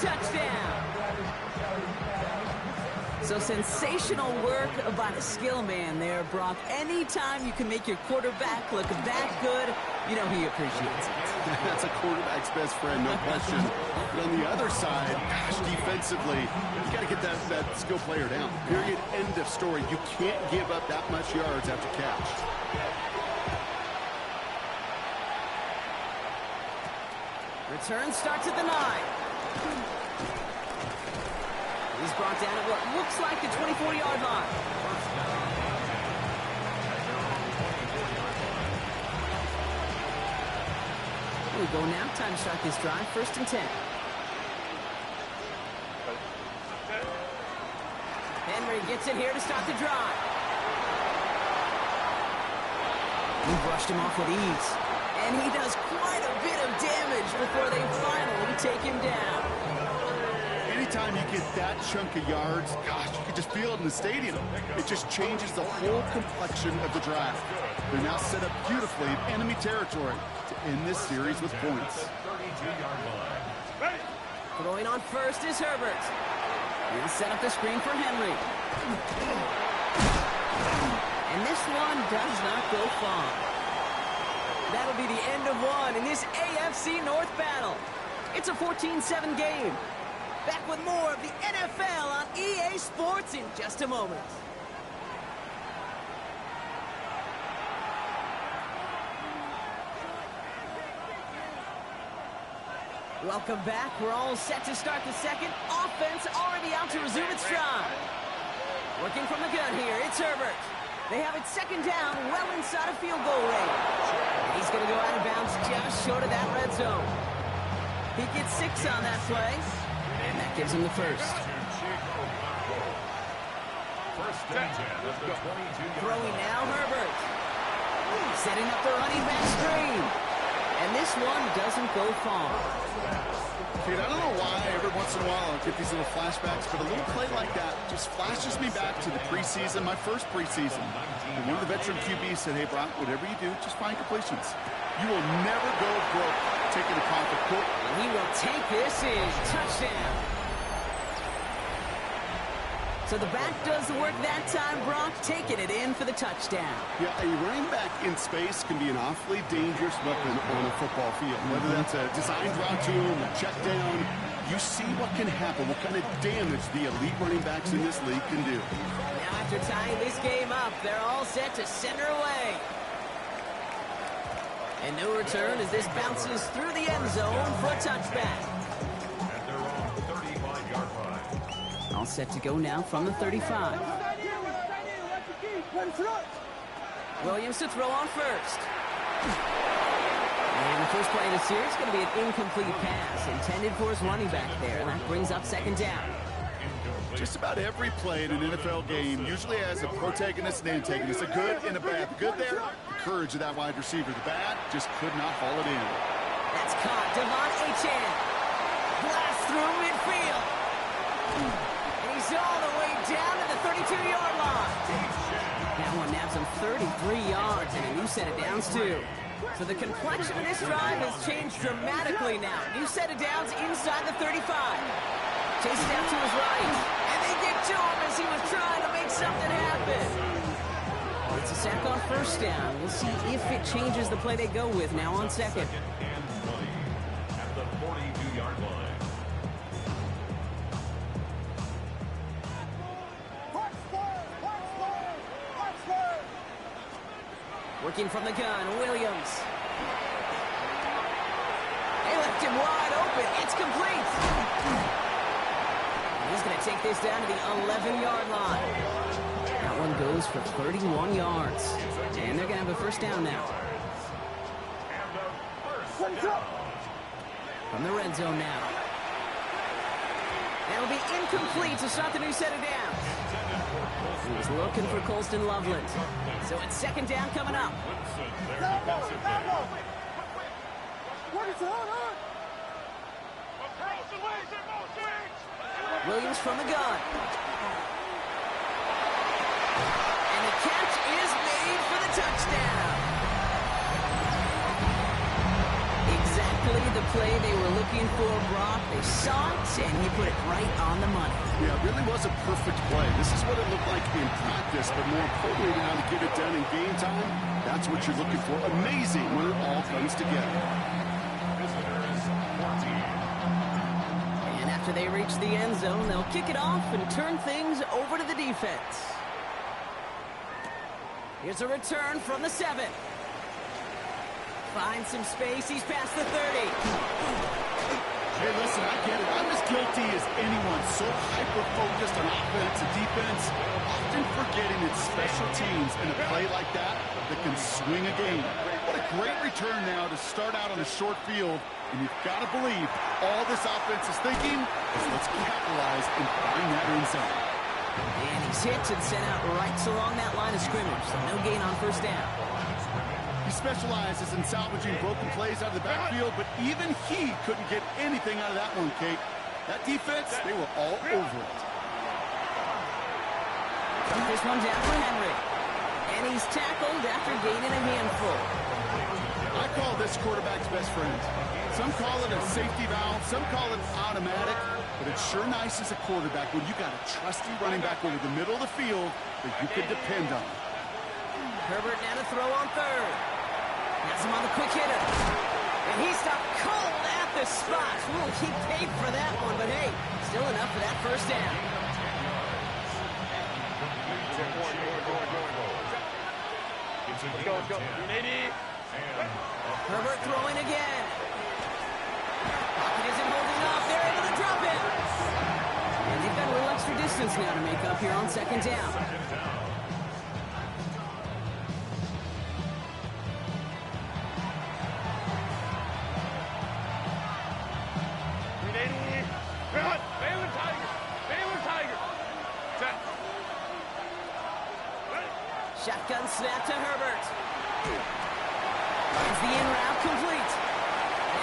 Touchdown. So sensational work by the skill man there, Brock. Anytime you can make your quarterback look that good, You know he appreciates it. That's a quarterback's best friend, no question. But on the other side, gosh, defensively, you got to get that skill player down. Period. End of story. You can't give up that much yards after catch. Return starts at the 9. He's brought down at what looks like the 24-yard line. Here we go now. Time to start this drive. 1st and 10. Henry gets it here to start the drive. He brushed him off with ease. And he does quite a bit of damage before they finally take him down. Anytime you get that chunk of yards, gosh, you can just feel it in the stadium. It just changes the whole complexion of the drive. They're now set up beautifully in enemy territory to end this series with points. Throwing on first is Herbert. He'll set up the screen for Henry. And this one does not go far. That'll be the end of one in this AFC North battle. It's a 14-7 game. Back with more of the NFL on EA Sports in just a moment. Welcome back. We're all set to start the second. Offense already out to resume its stride. Working from the gun here, it's Herbert. They have it 2nd down, well inside of field goal range. And he's going to go out of bounds just short of that red zone. He gets 6 on that play, and that gives him the first. Throwing now, Herbert. Setting up the running back screen. And this one doesn't go far. Dude, I don't know why every once in a while I'll get these little flashbacks, but a little play like that just flashes me back to the preseason, my first preseason. And one of the veteran QBs said, hey, Brock, whatever you do, just find completions. You will never go broke taking a pocket. He will take this in. Touchdown. So the back does the work that time, Brock, taking it in for the touchdown. Yeah, a running back in space can be an awfully dangerous weapon on a football field. Whether that's a designed route to him, a check down, you see what can happen, what kind of damage the elite running backs in this league can do. Now after tying this game up, they're all set to send her away. And no return as this bounces through the end zone for a touchback. All set to go now from the 35. Williams to throw on first. And the first play of the series is going to be an incomplete pass intended for his running back there, and that brings up 2nd down. Just about every play in an NFL game usually has a protagonist and antagonist, a good and a bad. The good there, the courage of that wide receiver. The bad just could not haul it in. That's caught. Devon Achane. Blast through midfield. And he's all the way down to the 32-yard line. That one naps him 33 yards and a new set of downs, too. So the complexion of this drive has changed dramatically now. New set of downs inside the 35. Chases out to his right. And they get to him as he was trying to make something happen. It's a sack on 1st down. We'll see if it changes the play they go with now on 2nd. At the 42-yard line. Working from the gun, Williams. They left him wide open. It's complete. He's going to take this down to the 11-yard line. That one goes for 31 yards. And they're going to have a 1st down now. From the red zone now. That'll be incomplete to start the new set of downs. He was looking for Colston Loveland. So it's 2nd down coming up. Williams from the gun. And the catch is made for the touchdown. Exactly the play they were looking for, Brock. They saw it, and he put it right on the money. Yeah, it really was a perfect play. This is what it looked like in practice, but more importantly now to get it done in game time, that's what you're looking for. Amazing when it all comes together. And after they reach the end zone, they'll kick it off and turn things over to the defense. Here's a return from the 7. Finds some space. He's past the 30. Hey, listen, I get it. I'm as guilty as anyone. So hyper-focused on offense and defense, often forgetting it's special teams in a play like that can swing a game. What a great return now to start out on a short field. And you've got to believe all this offense is thinking is let's capitalize and find that end zone. And he's hit and sent out right along that line of scrimmage. So no gain on first down. He specializes in salvaging broken plays out of the backfield, but even he couldn't get anything out of that one, Kate. That defense, they were all over it. This one down for Henry. And he's tackled after gaining a handful. I call this quarterback's best friend. Some call it a safety valve, some call it automatic, but it's sure nice as a quarterback when you got a trusty running back over the middle of the field that you can depend on. Herbert now to throw on third. Has him on the quick hitter. And he stopped cold at the spot. Ooh, he paid for that one, but hey, still enough for that first down. Let's go. Herbert throwing again. Pocket isn't holding up. They're able to drop it. And they've got a little extra distance now to make up here on second down. Shotgun snap to Herbert. Finds the in route complete.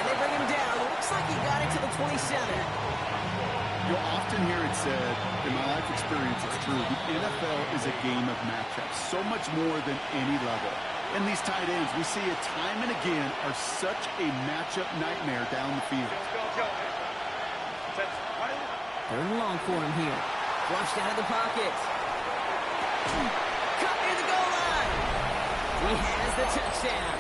And they bring him down. Looks like he got it to the 27. You'll often hear it said, in my life experience, it's true, the NFL is a game of matchups, so much more than any level. And these tight ends, we see it time and again, are such a matchup nightmare down the field. Third and long for him here. Flushed out of the pocket. Cut near the goal line. He has the touchdown.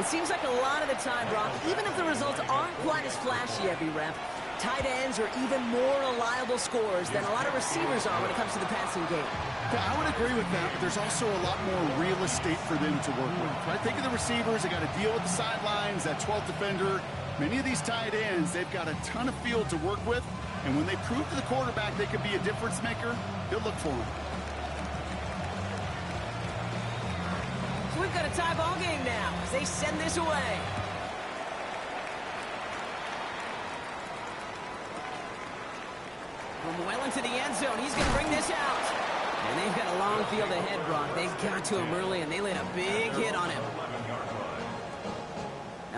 It seems like a lot of the time, Brock, even if the results aren't quite as flashy every rep, tight ends are even more reliable scorers than a lot of receivers are when it comes to the passing game. Yeah, I would agree with that, but there's also a lot more real estate for them to work with. When I think of the receivers, they got to deal with the sidelines, that 12th defender. Many of these tight ends, they've got a ton of field to work with, and when they prove to the quarterback they can be a difference maker, he'll look for him. So we've got a tie ball game now as they send this away. From well into the end zone, he's going to bring this out. And they've got a long field ahead, Brock. They got to him early, and they laid a big hit on him.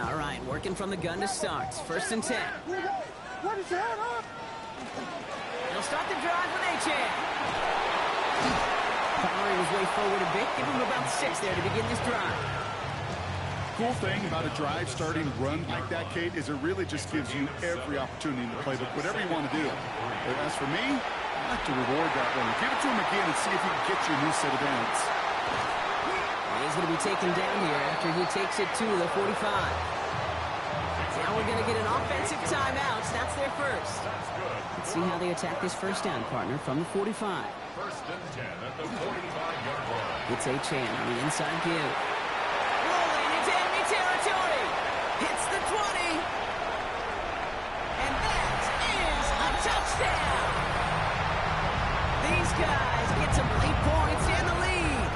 All right, working from the gun to start. First and 10. What is that? They'll start the drive with Achane. Powering his way forward a bit. Give him about 6 there to begin this drive. Cool thing about a drive starting run like that, Kate, is it really just gives you every opportunity in the playbook, whatever you want to do. But as for me, I like to reward that one. Give it to him again and see if he can get you a new set of downs. He's going to be taken down here after he takes it to the 45. Now we're going to get an offensive timeout. That's their first. Let's see how they attack this first down, partner, from the 45. First and 10 at the 45-yard line. It's Achane on the inside give. Rolling into enemy territory. Hits the 20. And that is a touchdown. These guys get some late points and the lead.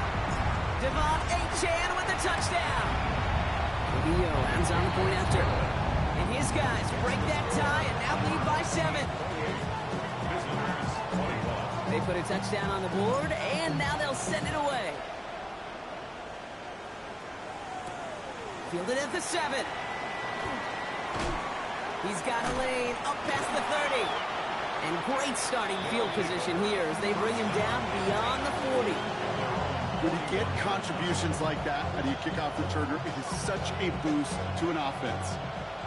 Devon Achane with the touchdown. Rubio ends on the point after. And his guys break that tie and now lead by 7. They put a touchdown on the board, and now they'll send it away. Fielded at the 7. He's got a lane up past the 30. And great starting field position here as they bring him down beyond the 40. When you get contributions like that out of your kickoff returner, it is such a boost to an offense.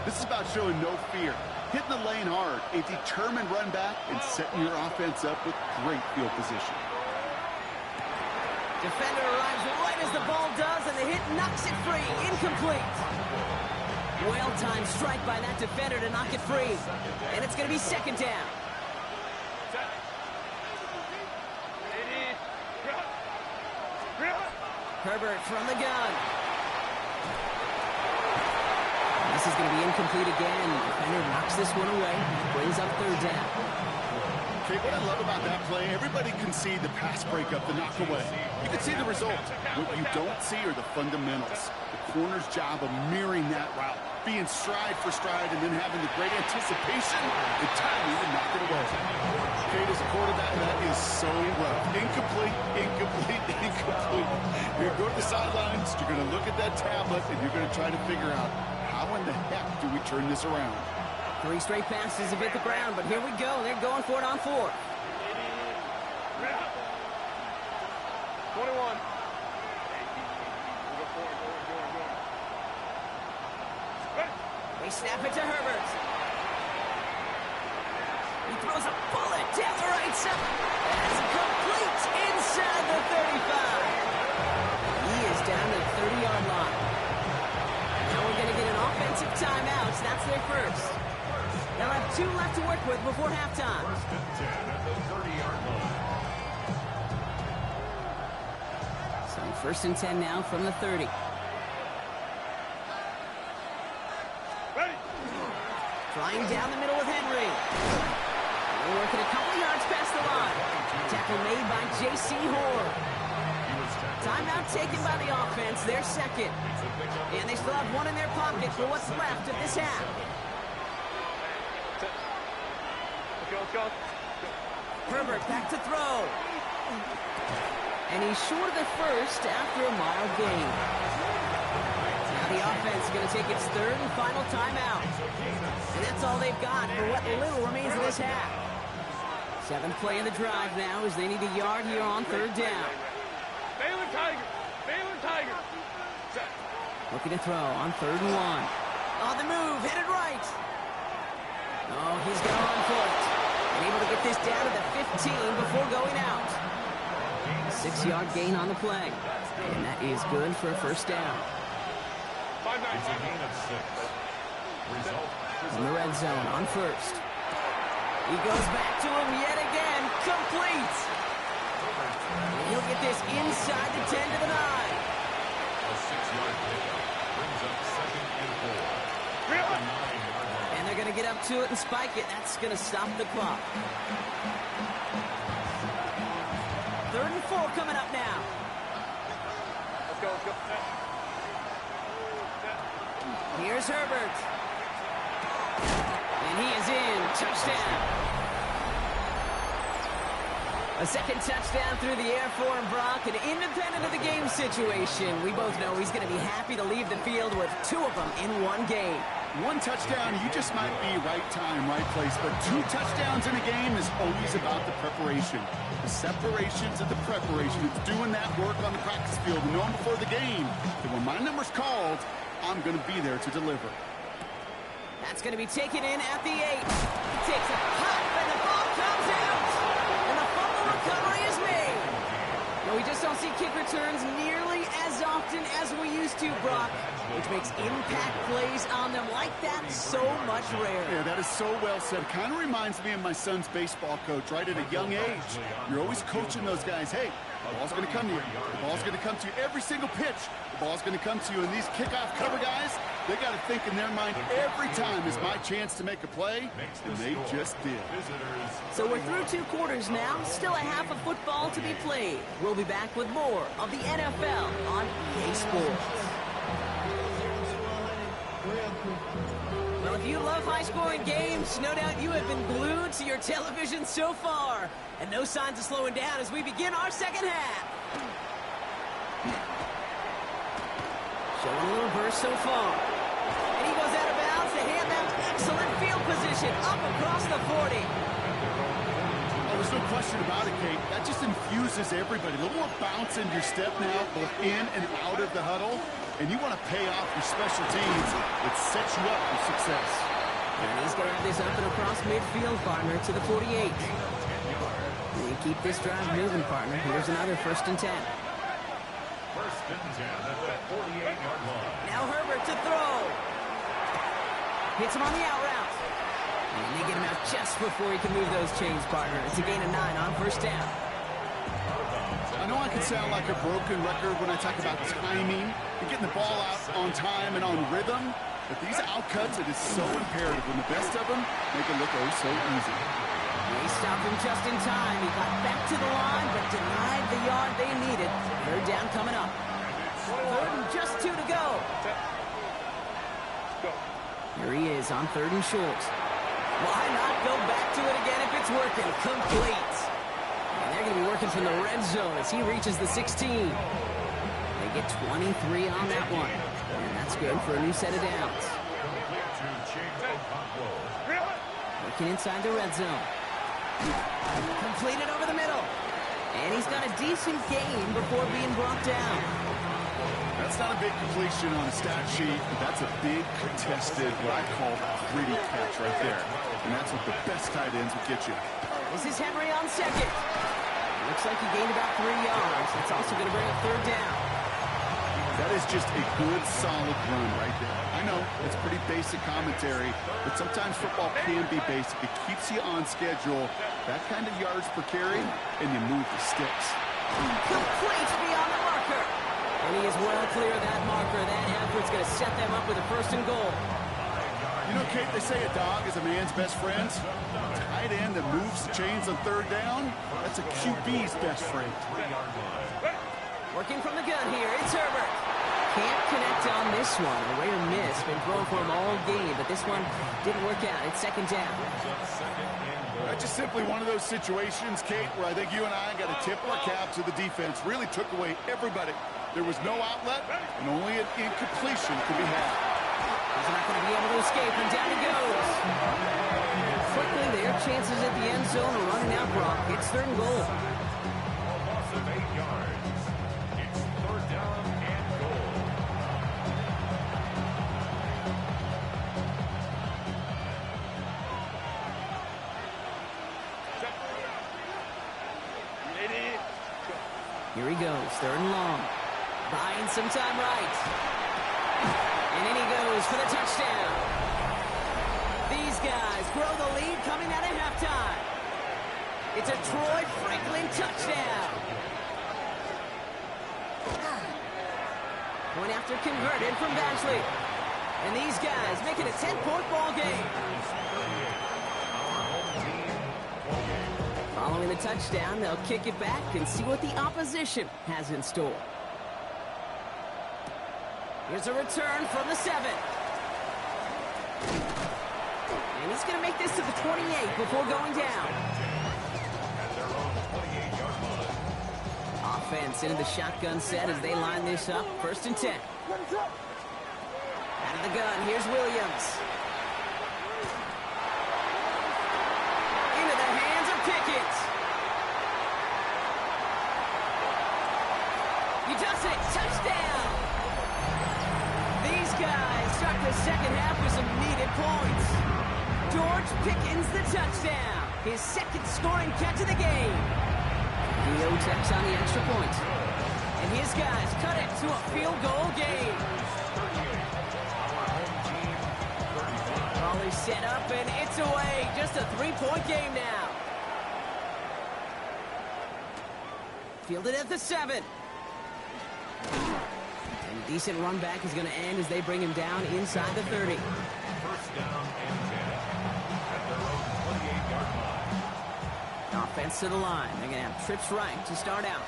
This is about showing no fear. hitting the lane hard, a determined run back, and setting your offense up with great field position. Defender arrives right as the ball does, and the hit knocks it free. Incomplete. Well-timed strike by that defender to knock it free. And it's going to be second down. Herbert from the gun. This is going to be incomplete again. Defender knocks this one away. Brings up third down. Okay, what I love about that play, everybody can see the pass breakup, the knock away. You can see the result. What you don't see are the fundamentals. The corner's job of mirroring that route, being stride for stride, and then having the great anticipation, the timing to knock it away. Kate, as a quarterback, that is so rough. Incomplete, incomplete, incomplete. You're going to go to the sidelines, you're going to look at that tablet, and you're going to try to figure out how in the heck do we turn this around. 3 straight passes have hit the ground, but here we go. They're going for it on 4. 21. They snap it to Herbert. He throws a bullet down the right side. That's complete inside the 35. He is down to the 30-yard line. Now we're going to get an offensive timeout. That's their first. They'll have 2 left to work with before halftime. First and 10 at the 30-yard line. So first and 10 now from the 30. Ready. Flying down the middle with Henry. They're working a couple yards past the line. Tackle made by J.C. Hoare. Timeout taken by the offense, their second. And they still have 1 in their pocket for what's left of this half. Let's go. Herbert back to throw. And he's short of the first after a mild gain. Now the offense is going to take its 3rd and final timeout. And that's all they've got for what little remains of this half. 7th play of the drive now as they need a yard here on 3rd down. Baylor Tiger. Looking to throw on 3rd and 1. On the move, headed right. Oh, he's gone for it. And able to get this down to the 15 before going out. 6-yard gain on the play. And that is good for a first down. It's a gain of 6. Result. In the red zone on first. He goes back to him yet again. Complete. And he'll get this inside the 10 to the 9. A 6-yard pickup brings up 2nd and 4. And they're going to get up to it and spike it. That's going to stop the clock. 3rd and 4 coming up now. Let's go. Here's Herbert. And he is in. Touchdown. A second touchdown through the air for him, Brock. And independent of the game situation, we both know he's going to be happy to leave the field with 2 of them in one game. 1 touchdown, you just might be right time, right place. But 2 touchdowns in a game is always about the preparation. The separations and the preparation. It's doing that work on the practice field and knowing before the game that when my number's called, I'm going to be there to deliver. That's going to be taken in at the 8. He takes a hop and the ball comes out. And the fumble recovery is made. No, we just don't see kick returns nearly as often as we used to, Brock, which makes impact plays on them like that so much rarer. Yeah, that is so well said. Kind of reminds me of my son's baseball coach right at a young age. You're always coaching those guys, hey, the ball's going to come to you. The ball's going to come to you every single pitch. The ball's going to come to you. And these kickoff cover guys, they got to think in their mind every time is my chance to make a play, and they just did. So we're through 2 quarters now. Still a half of football to be played. We'll be back with more of the NFL on EA Sports. Well, if you love high-scoring games, no doubt you have been glued to your television so far. And no signs of slowing down as we begin our second half. Showing a little burst so far. And he goes out of bounds to hand them excellent field position up across the 40. Oh, there's no question about it, Kate. That just infuses everybody. A little more bounce in your step now, both in and out of the huddle. And you want to pay off your special teams. It sets you up for success. And he's going to have this up and across midfield, partner, to the 48. You keep this drive moving, partner. Here's another 1st and 10. 1st and 10 at the 48-yard line. Now Herbert to throw. Hits him on the out route. And they get him out just before he can move those chains, partner. It's a gain of 9 on 1st down. I know I can sound like a broken record when I talk about timing and getting the ball out on time and on rhythm, but these outcuts, it is so imperative when the best of them make it look oh so easy. They stopped him just in time. He got back to the line, but denied the yard they needed. 3rd down coming up. 3rd and just 2 to go. Here he is on 3rd and short. Why not go back to it again if it's working? Complete. And they're going to be working from the red zone as he reaches the 16. They get 23 on that one. And that's good for a new set of downs. Working inside the red zone. Completed over the middle. And he's got a decent gain before being brought down. That's not a big completion on a stat sheet, but that's a big contested, what I call gritty catch right there. And that's what the best tight ends will get you. This is Henry on 2nd. Looks like he gained about 3 yards. That's also going to bring up 3rd down. That is just a good, solid run right there. I know it's pretty basic commentary, but sometimes football can be basic. It keeps you on schedule, that kind of yards per carry, and you move the sticks. Complete beyond the marker. And he is well clear of that marker. That effort's going to set them up with a 1st and goal. You know, Kate, they say a dog is a man's best friend. Tight end that moves the chains on 3rd down, that's a QB's best friend. Working from the gun here, it's Herbert. Can't connect on this one. A rare miss. Been thrown for him all game, but this one didn't work out. It's 2nd down. That's just simply one of those situations, Kate, where I think you and I got to tip our cap to the defense. Really took away everybody. There was no outlet, and only an incompletion could be had. He's not going to be able to escape, and down he goes. Quickly, their chances at the end zone are running out, Brock. It's 3rd and goal. Loss of 8 yards. It's 3rd down and goal. Here he goes, 3rd and long. Buying some time right. And in he goes for the touchdown. These guys grow the lead coming out of halftime. It's a Troy Franklin touchdown. Point after converted from Bashley. And these guys making a 10-point ball game. Following the touchdown, they'll kick it back and see what the opposition has in store. Here's a return from the 7. And he's going to make this to the 28 before going down. Offense into the shotgun set as they line this up. 1st and 10. Out of the gun, here's Williams. Into the hands of Pickett. He does it. Touchdown. These guys start the 2nd half with some needed points. George Pickens the touchdown. His 2nd scoring catch of the game. Theo takes on the extra point. And his guys cut it to a field goal game. Ball is set up and it's away. Just a 3-point game now. Fielded at the 7. And a decent run back is going to end as they bring him down inside the 30. 1st down and 10 at their own 28-yard line. Offense to the line. They're going to have trips right to start out.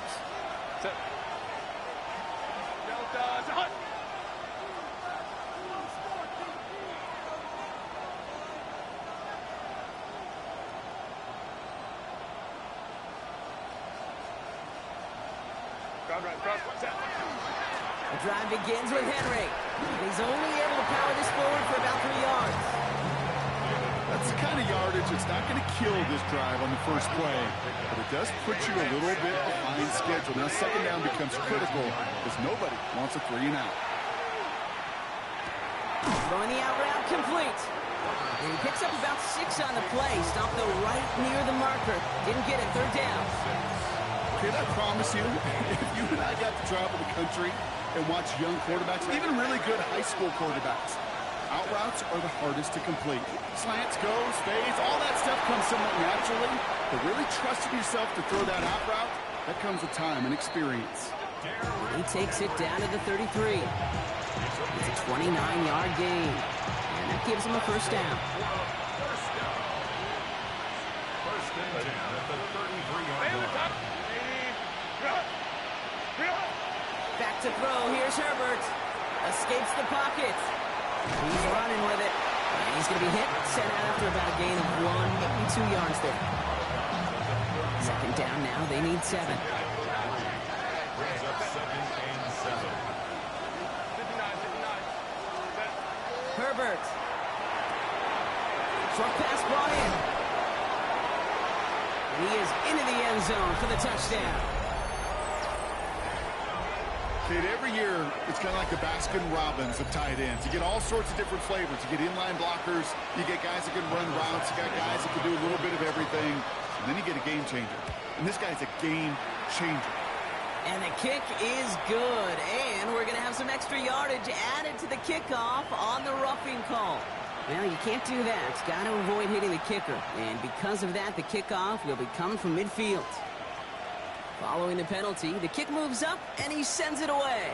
The drive begins with Henry. He's only able to power this forward for about 3 yards. That's the kind of yardage that's not going to kill this drive on the first play, but it does put you a little bit behind schedule. Now 2nd down becomes critical because nobody wants a 3 and out. Throwing the out route complete. And he picks up about 6 on the play. Stopped though right near the marker. Didn't get it. Third down. Kid, I promise you, if you and I got to travel the country and watch young quarterbacks, even really good high school quarterbacks, out routes are the hardest to complete. Slants, goes, fades, all that stuff comes somewhat naturally, but really trusting yourself to throw that out route, that comes with time and experience. He takes it down to the 33. It's a 29-yard gain, and that gives him a first down. First and 10 at the 33-yard line. Back to throw. Here's Herbert. Escapes the pocket. He's running with it. And he's going to be hit. Sent out after about a gain of 1, maybe 2 yards there. Second down now. They need 7. Brings up 2nd and 7. Herbert. Short pass brought in. And he is into the end zone for the touchdown. Kid, every year, it's kind of like the Baskin-Robbins of tight ends. You get all sorts of different flavors. You get inline blockers. You get guys that can run routes. You got guys that can do a little bit of everything. And then you get a game changer. And this guy's a game changer. And the kick is good. And we're going to have some extra yardage added to the kickoff on the roughing call. Well, you can't do that. Got to avoid hitting the kicker. And because of that, the kickoff will be coming from midfield. Following the penalty, the kick moves up, and he sends it away.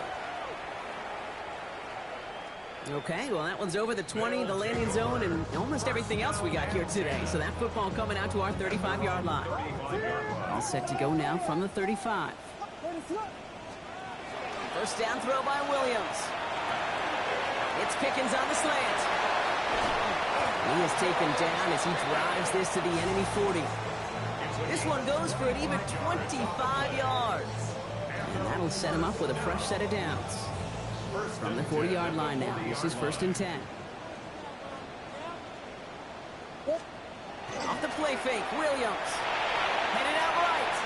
Okay, well, that one's over the 20, the landing zone, and almost everything else we got here today. So that football coming out to our 35-yard line. All set to go now from the 35. First down throw by Williams. It's Pickens on the slant. He is taken down as he drives this to the enemy 40. This one goes for an even 25 yards. And that'll set him up with a fresh set of downs. From the 40-yard line now. This is 1st and 10. Off the play fake, Williams. Headed out right.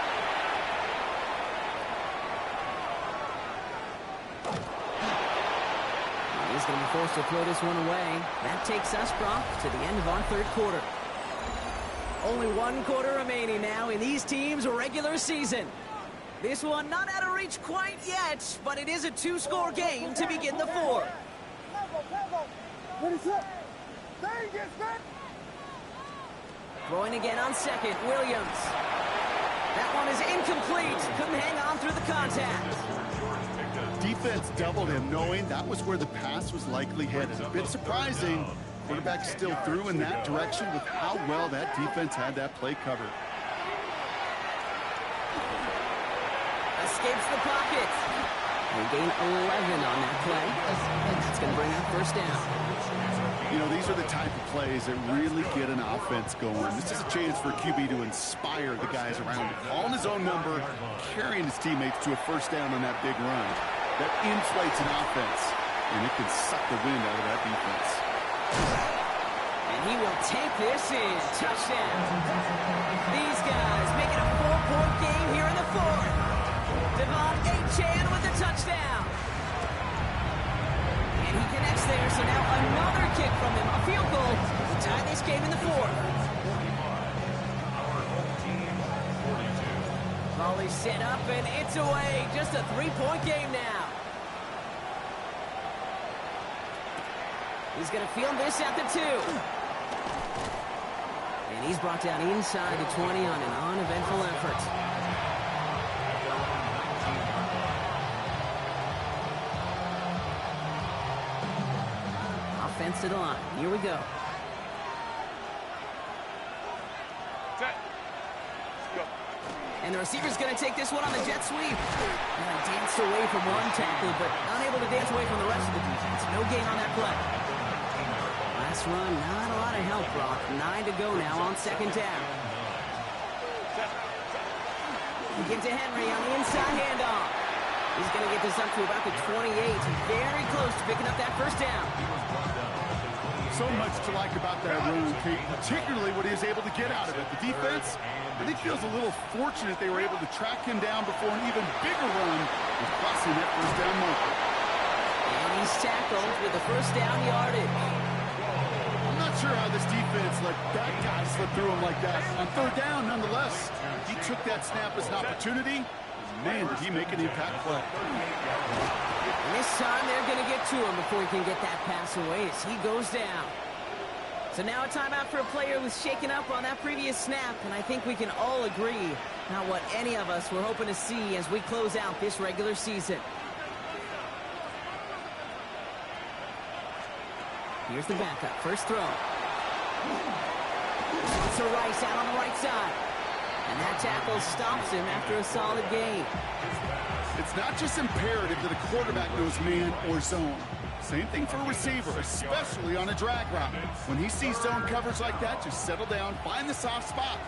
He's going to be forced to throw this one away. That takes us, Brock, to the end of our third quarter. Only 1 quarter remaining now in these teams' regular season. This one not out of reach quite yet, but it is a 2-score game to begin the fourth. Throwing again on second, Williams. That one is incomplete. Couldn't hang on through the contact. Defense doubled him, knowing that was where the pass was likely headed. A bit surprising. Quarterback still threw in that direction with how well that defense had that play covered. Escapes the pocket. They gain 11 on that play. It's going to bring up first down. You know, these are the type of plays that really get an offense going. This is a chance for a QB to inspire the guys around him. Calling his own number, carrying his teammates to a first down on that big run. That inflates an offense, and it can suck the wind out of that defense. And he will take this in. Touchdown. These guys make it a 4-point game here in the fourth. Devon Achane with the touchdown. And he connects there, so now another kick from him. A field goal to tie this game in the fourth. Volley set up, and it's away. Just a 3-point game now. He's going to field this at the 2. And he's brought down inside the 20 on an uneventful effort. Offense to the line. Here we go. Set. Go. And the receiver's going to take this one on the jet sweep. And he danced away from one tackle, but unable to dance away from the rest of the defense. No gain on that play. Last run, not a lot of help, Brock. 9 to go now on second down. We get to Henry on the inside handoff. He's going to get this up to about the 28. Very close to picking up that first down. So much to like about that run, Kate, particularly what he was able to get out of it. The defense, I think, feels a little fortunate they were able to track him down before an even bigger run was crossing that first down marker. And he's tackled with the first down yardage. I'm not sure how this defense let that guy slip through him like that. On third down, nonetheless, he took that snap as an opportunity. Man, did he make an impact play. And this time they're going to get to him before he can get that pass away as he goes down. So now a timeout for a player who's shaken up on that previous snap, and I think we can all agree not what any of us were hoping to see as we close out this regular season. Here's the backup. First throw. So Rice out on the right side. And that tackle stops him after a solid gain. It's not just imperative that a quarterback knows man or zone. Same thing for a receiver, especially on a drag route. When he sees zone coverage like that, just settle down, find the soft spot,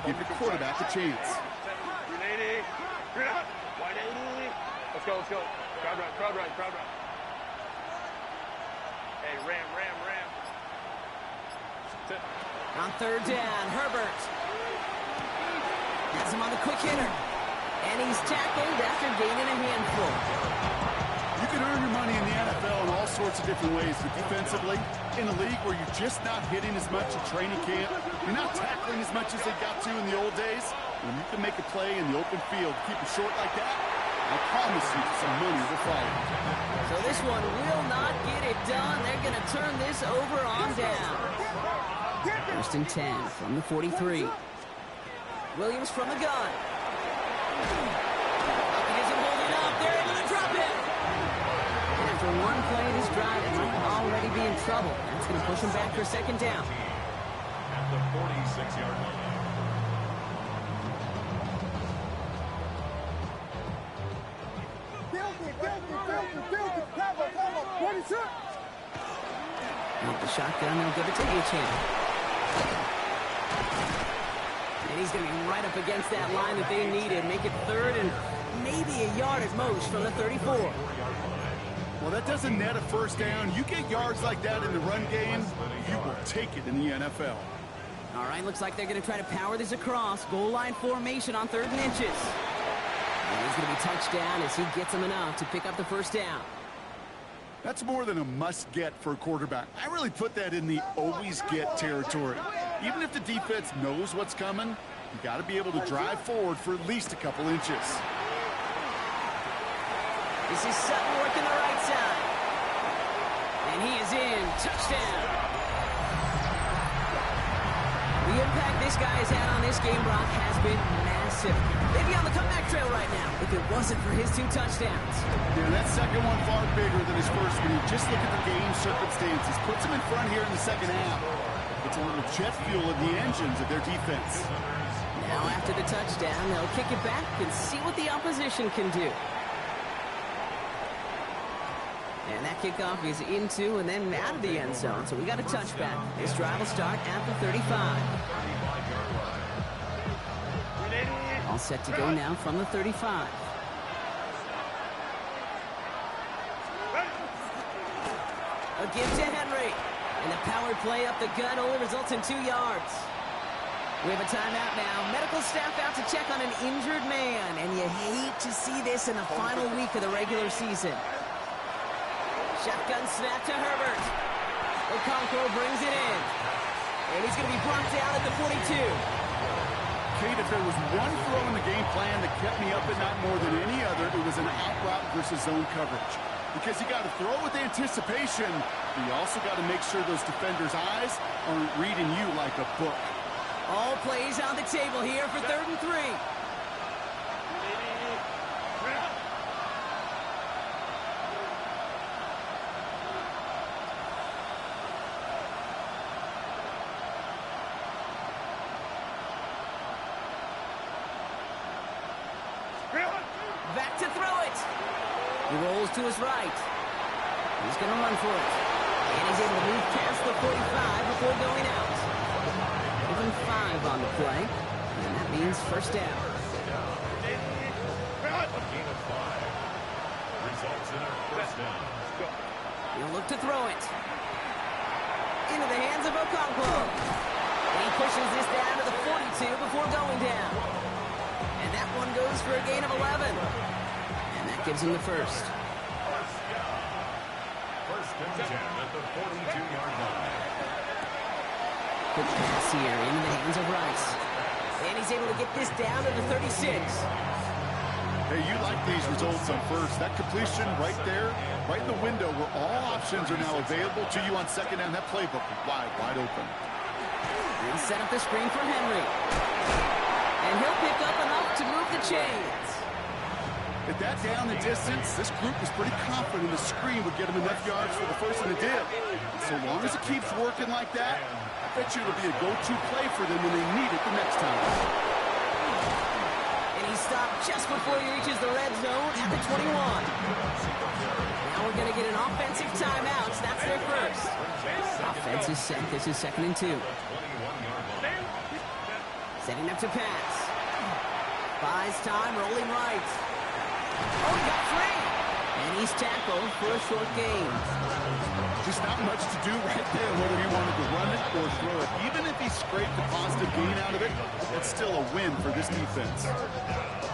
give your quarterback a chance. 380. 180. Let's go, let's go. Crowd run, crowd run, crowd run. Hey, ram. On third down, Herbert. Has him on the quick hitter. And he's tackled after gaining a handful. You can earn your money in the NFL in all sorts of different ways, but defensively, in a league where you're just not hitting as much at training camp, you're not tackling as much as they got to in the old days, when you can make a play in the open field, keep it short like that, I promise you some money will follow. So this one will not get it done. They're going to turn this over on down. First and 10 from the 43. Williams from the gun. He isn't holding up. They're able to drop it. And after one play, this drive might already be in trouble. That's going to push him back for second down. At the 46-yard line. With the shotgun, they'll give it to Achane. And he's going to be right up against that line that they needed. Make it third and maybe a yard at most from the 34. Well, that doesn't net a first down. You get yards like that in the run game, you will take it in the NFL. All right, looks like they're going to try to power this across. Goal line formation on 3rd and inches. And he's going to be touchdown as he gets him enough to pick up the first down. That's more than a must-get for a quarterback. I really put that in the always-get territory. Even if the defense knows what's coming, you got to be able to drive forward for at least a couple inches. This is Sutton working the right side. And he is in. Touchdown. The impact this guy has had on this game, Brock, has been massive. They'd be on the comeback trail right now if it wasn't for his 2 touchdowns. Yeah, that second one far bigger than his first one. You just look at the game circumstances. Puts him in front here in the second half. It's a little jet fuel in the engines of their defense. Now after the touchdown, they'll kick it back and see what the opposition can do. And that kickoff is into and then out of the end zone. So we got a touchback. This drive will start at the 35. All set to go now from the 35. A give to Henry. And the power play up the gut only results in 2 yards. We have a timeout now. Medical staff out to check on an injured man. And you hate to see this in the final week of the regular season. Shotgun snap to Herbert. Okonkwo brings it in. And he's going to be brought down at the 42. Kate, if there was one throw in the game plan that kept me up at night more than any other, it was an out route versus zone coverage. Because you got to throw with anticipation, but you also got to make sure those defenders' eyes aren't reading you like a book. All plays on the table here for 3rd and 3. Back to throw it. He rolls to his right. He's going to run for it. And he's able to move past the 45 before going out. Even 5 on the play. And that means first down. A gain of 5. Results in a first down. He'll look to throw it. Into the hands of Okonkwo. And he pushes this down to the 42 before going down. And that one goes for a gain of 11. And that gives him the first. First and 10 at the 42-yard line. Quick pass here into the hands of Rice. And he's able to get this down to the 36. Hey, you like these results on first. That completion right there, right in the window where all options are now available to you on second down. That playbook is wide open. He'll set up the screen for Henry. And he'll pick up enough to move the chains. At that down and distance, this group was pretty confident the screen would get him enough yards for the first, and it did. So long as it keeps working like that, I bet you it'll be a go-to play for them when they need it the next time. He stopped just before he reaches the red zone at the 21. Now we're going to get an offensive timeout. That's their first. Offense is set. This is 2nd and 2. Setting up to pass. Buys time, rolling right. Oh, he got free. And he's tackled for a short gain. Just not much to do right there, whether he wanted to run it or throw it. Even if he scraped a positive gain out of it, that's still a win for this defense.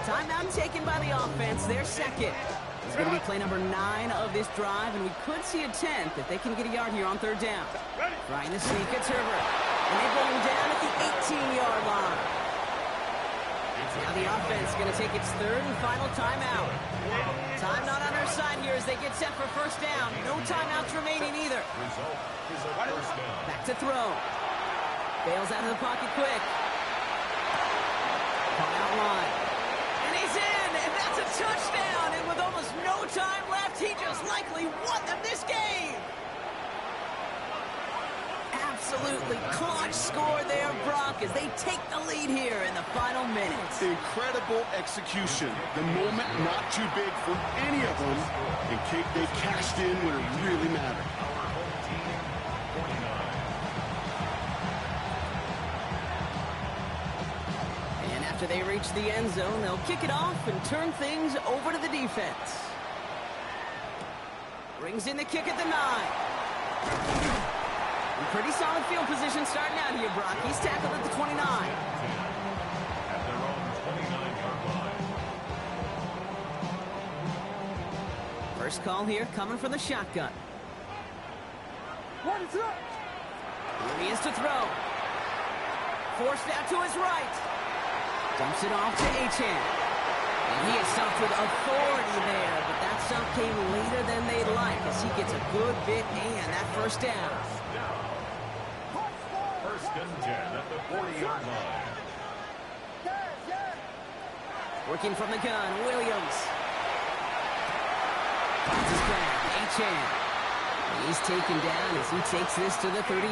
Timeout taken by the offense. Their second. It's going to be play number 9 of this drive, and we could see a 10th if they can get a yard here on 3rd down. Trying to sneak, it's Herbert. And they bring him down at the 18-yard line. Now the offense is going to take its 3rd and final timeout. Time not on their side here as they get set for 1st down. No timeouts remaining either. Back to throw. Bails out of the pocket quick. Caught out line. And he's in, and that's a touchdown. And with almost no time left, he just likely won them this game. Absolutely clutch score there, Brock, as they take the lead here in the final minutes. Incredible execution. The moment not too big for any of them. And Kate, they cashed in when it really mattered. And after they reach the end zone, they'll kick it off and turn things over to the defense. Brings in the kick at the 9. Pretty solid field position starting out here, Brock. He's tackled at the 29. At their own 29-yard line. First call here coming from the shotgun. What is up? Here he is to throw. Forced out to his right. Dumps it off to Achane. And he is stumped with authority there, but that stump came later than they'd like as he gets a good bit and that 1st down. 1st and 10 at the 40-yard line. Working from the gun, Williams. Finds his back, Achane. He's taken down as he takes this to the 38.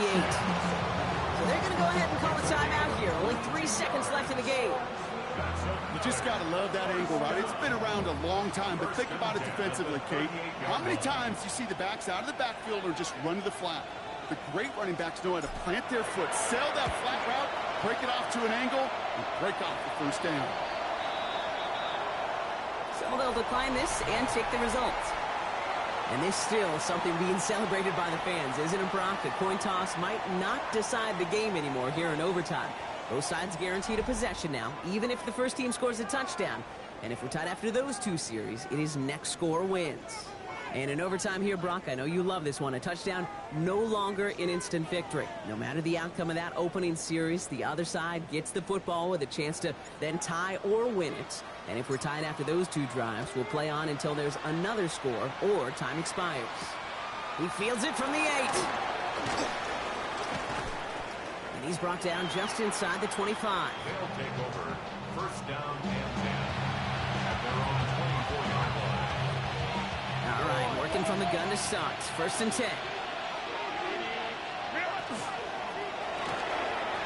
So they're going to go ahead and call a timeout here. Only 3 seconds left in the game. You just got to love that angle, right? It's been around a long time, but think about it defensively, Kate. How many times do you see the backs out of the backfield or just run to the flat? The great running backs know how to plant their foot, sail that flat route, break it off to an angle, and break off the 1st down. So they'll decline this and take the results. And there's still something being celebrated by the fans, isn't it, Brock? A coin toss might not decide the game anymore here in overtime. Both sides guaranteed a possession now, even if the first team scores a touchdown. And if we're tied after those 2 series, it is next score wins. And in overtime here, Brock, I know you love this one. A touchdown, no longer an instant victory. No matter the outcome of that opening series, the other side gets the football with a chance to then tie or win it. And if we're tied after those 2 drives, we'll play on until there's another score or time expires. He fields it from the 8. And he's brought down just inside the 25. They'll take over 1st down and 10 at their own 24-yard line. All right, working from the gun to start. 1st and 10.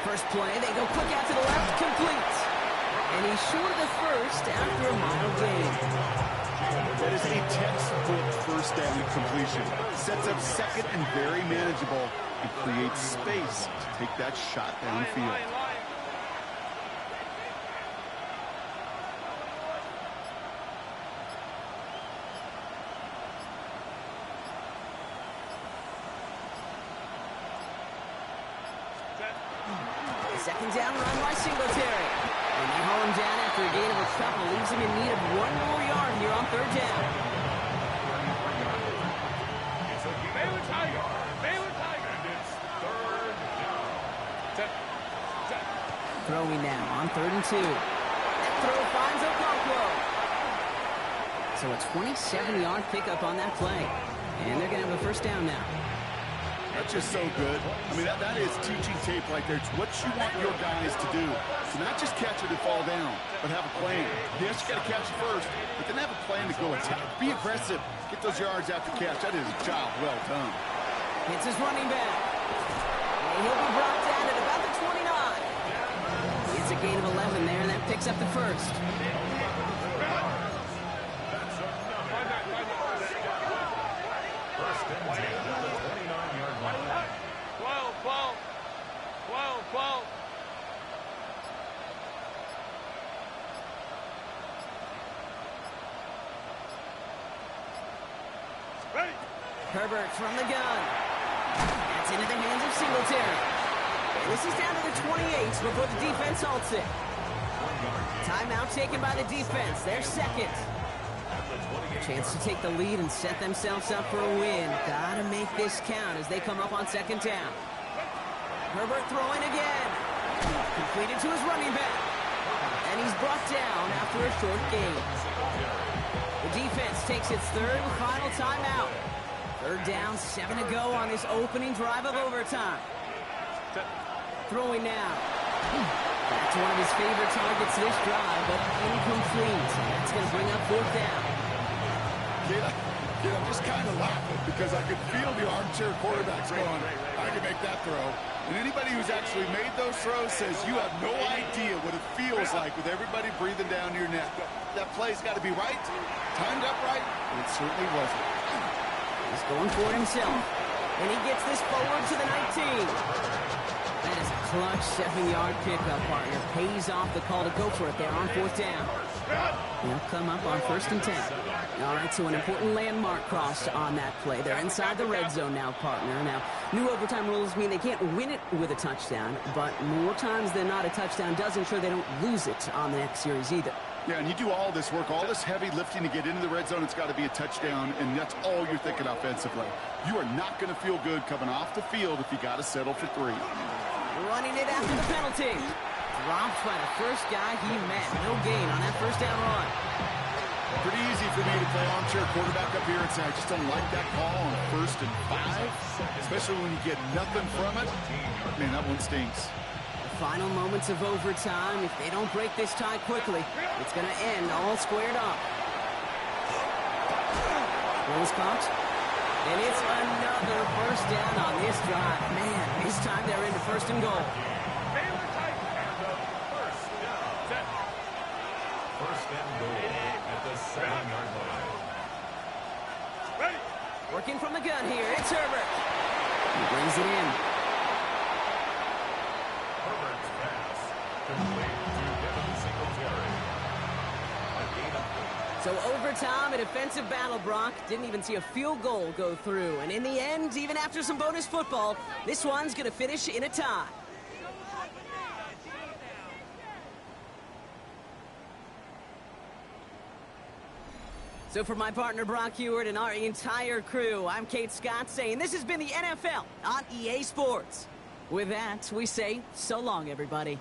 First play, they go quick out to the left, complete. And he's short of the 1st after a mile gain. That is a textbook 1st down completion. Sets up 2nd and very manageable and creates space to take that shot downfield. Second down run by Singletary. And they haul him down after a gain of a couple. Leaves him in need of 1 more yard here on 3rd down. It's a Baylor Tiger. And it's 3rd down. Throwing now on 3rd and 2. That throw finds Okonkwo. So a 27-yard pickup on that play. And they're going to have a first down now. That's just so good. I mean, that is teaching tape right there. It's what you want your guys to do. So not just catch it and fall down, but have a plan. Yes, you got to catch it first, but then have a plan to go attack. Be aggressive. Get those yards after catch. That is a job well done. It's his running back. And he'll be brought down at about the 29. It's a gain of 11 there, and that picks up the first. First and 10 at the 29-yard line. 12. Ready. Herbert from the gun. That's into the hands of Singletary. And this is down to the 28 before the defense halts it. Timeout taken by the defense. Their second. Chance to take the lead and set themselves up for a win. Gotta make this count as they come up on second down. Herbert throwing again. Completed to his running back. And he's brought down after a short gain. The defense takes its third and final timeout. Third down, 7 to go on this opening drive of overtime. Throwing now. That's one of his favorite targets this drive, but incomplete. That's going to bring up fourth down. Kid, I'm just kind of laughing because I could feel the armchair quarterbacks going, I can make that throw. And anybody who's actually made those throws says you have no idea what it feels like with everybody breathing down your neck. That play's got to be right, timed up right, and it certainly wasn't. He's going for it himself. And he gets this forward to the 19. That is a clutch 7-yard pickup, partner. Pays off the call to go for it there on fourth down. They'll come up on 1st and 10. All right, so an important landmark cross on that play. They're inside the red zone now, partner. Now, new overtime rules mean they can't win it with a touchdown, but more times than not, a touchdown does ensure they don't lose it on the next series either. Yeah, and you do all this work, all this heavy lifting to get into the red zone, it's got to be a touchdown, and that's all you're thinking offensively. You are not going to feel good coming off the field if you got to settle for 3. Running it after the penalty. Dropped by the first guy he met. No gain on that first down run. Pretty easy for me to play armchair quarterback up here and say, I just don't like that call on 1st and 5, especially when you get nothing from it. Man, that one stinks. The final moments of overtime. If they don't break this tie quickly, it's going to end all squared up. Rose caught. And it's another first down on this drive. Man, this time they're into 1st and goal. First and goal at the 7-yard line. Ready. Working from the gun here, it's Herbert. He brings it in. Herbert's pass complete to Devin Singletary. A gain of 4. So overtime, a defensive battle, Brock. Didn't even see a field goal go through. And in the end, even after some bonus football, this one's going to finish in a tie. So for my partner Brock Heward and our entire crew, I'm Kate Scott saying this has been the NFL on EA Sports. With that, we say so long, everybody.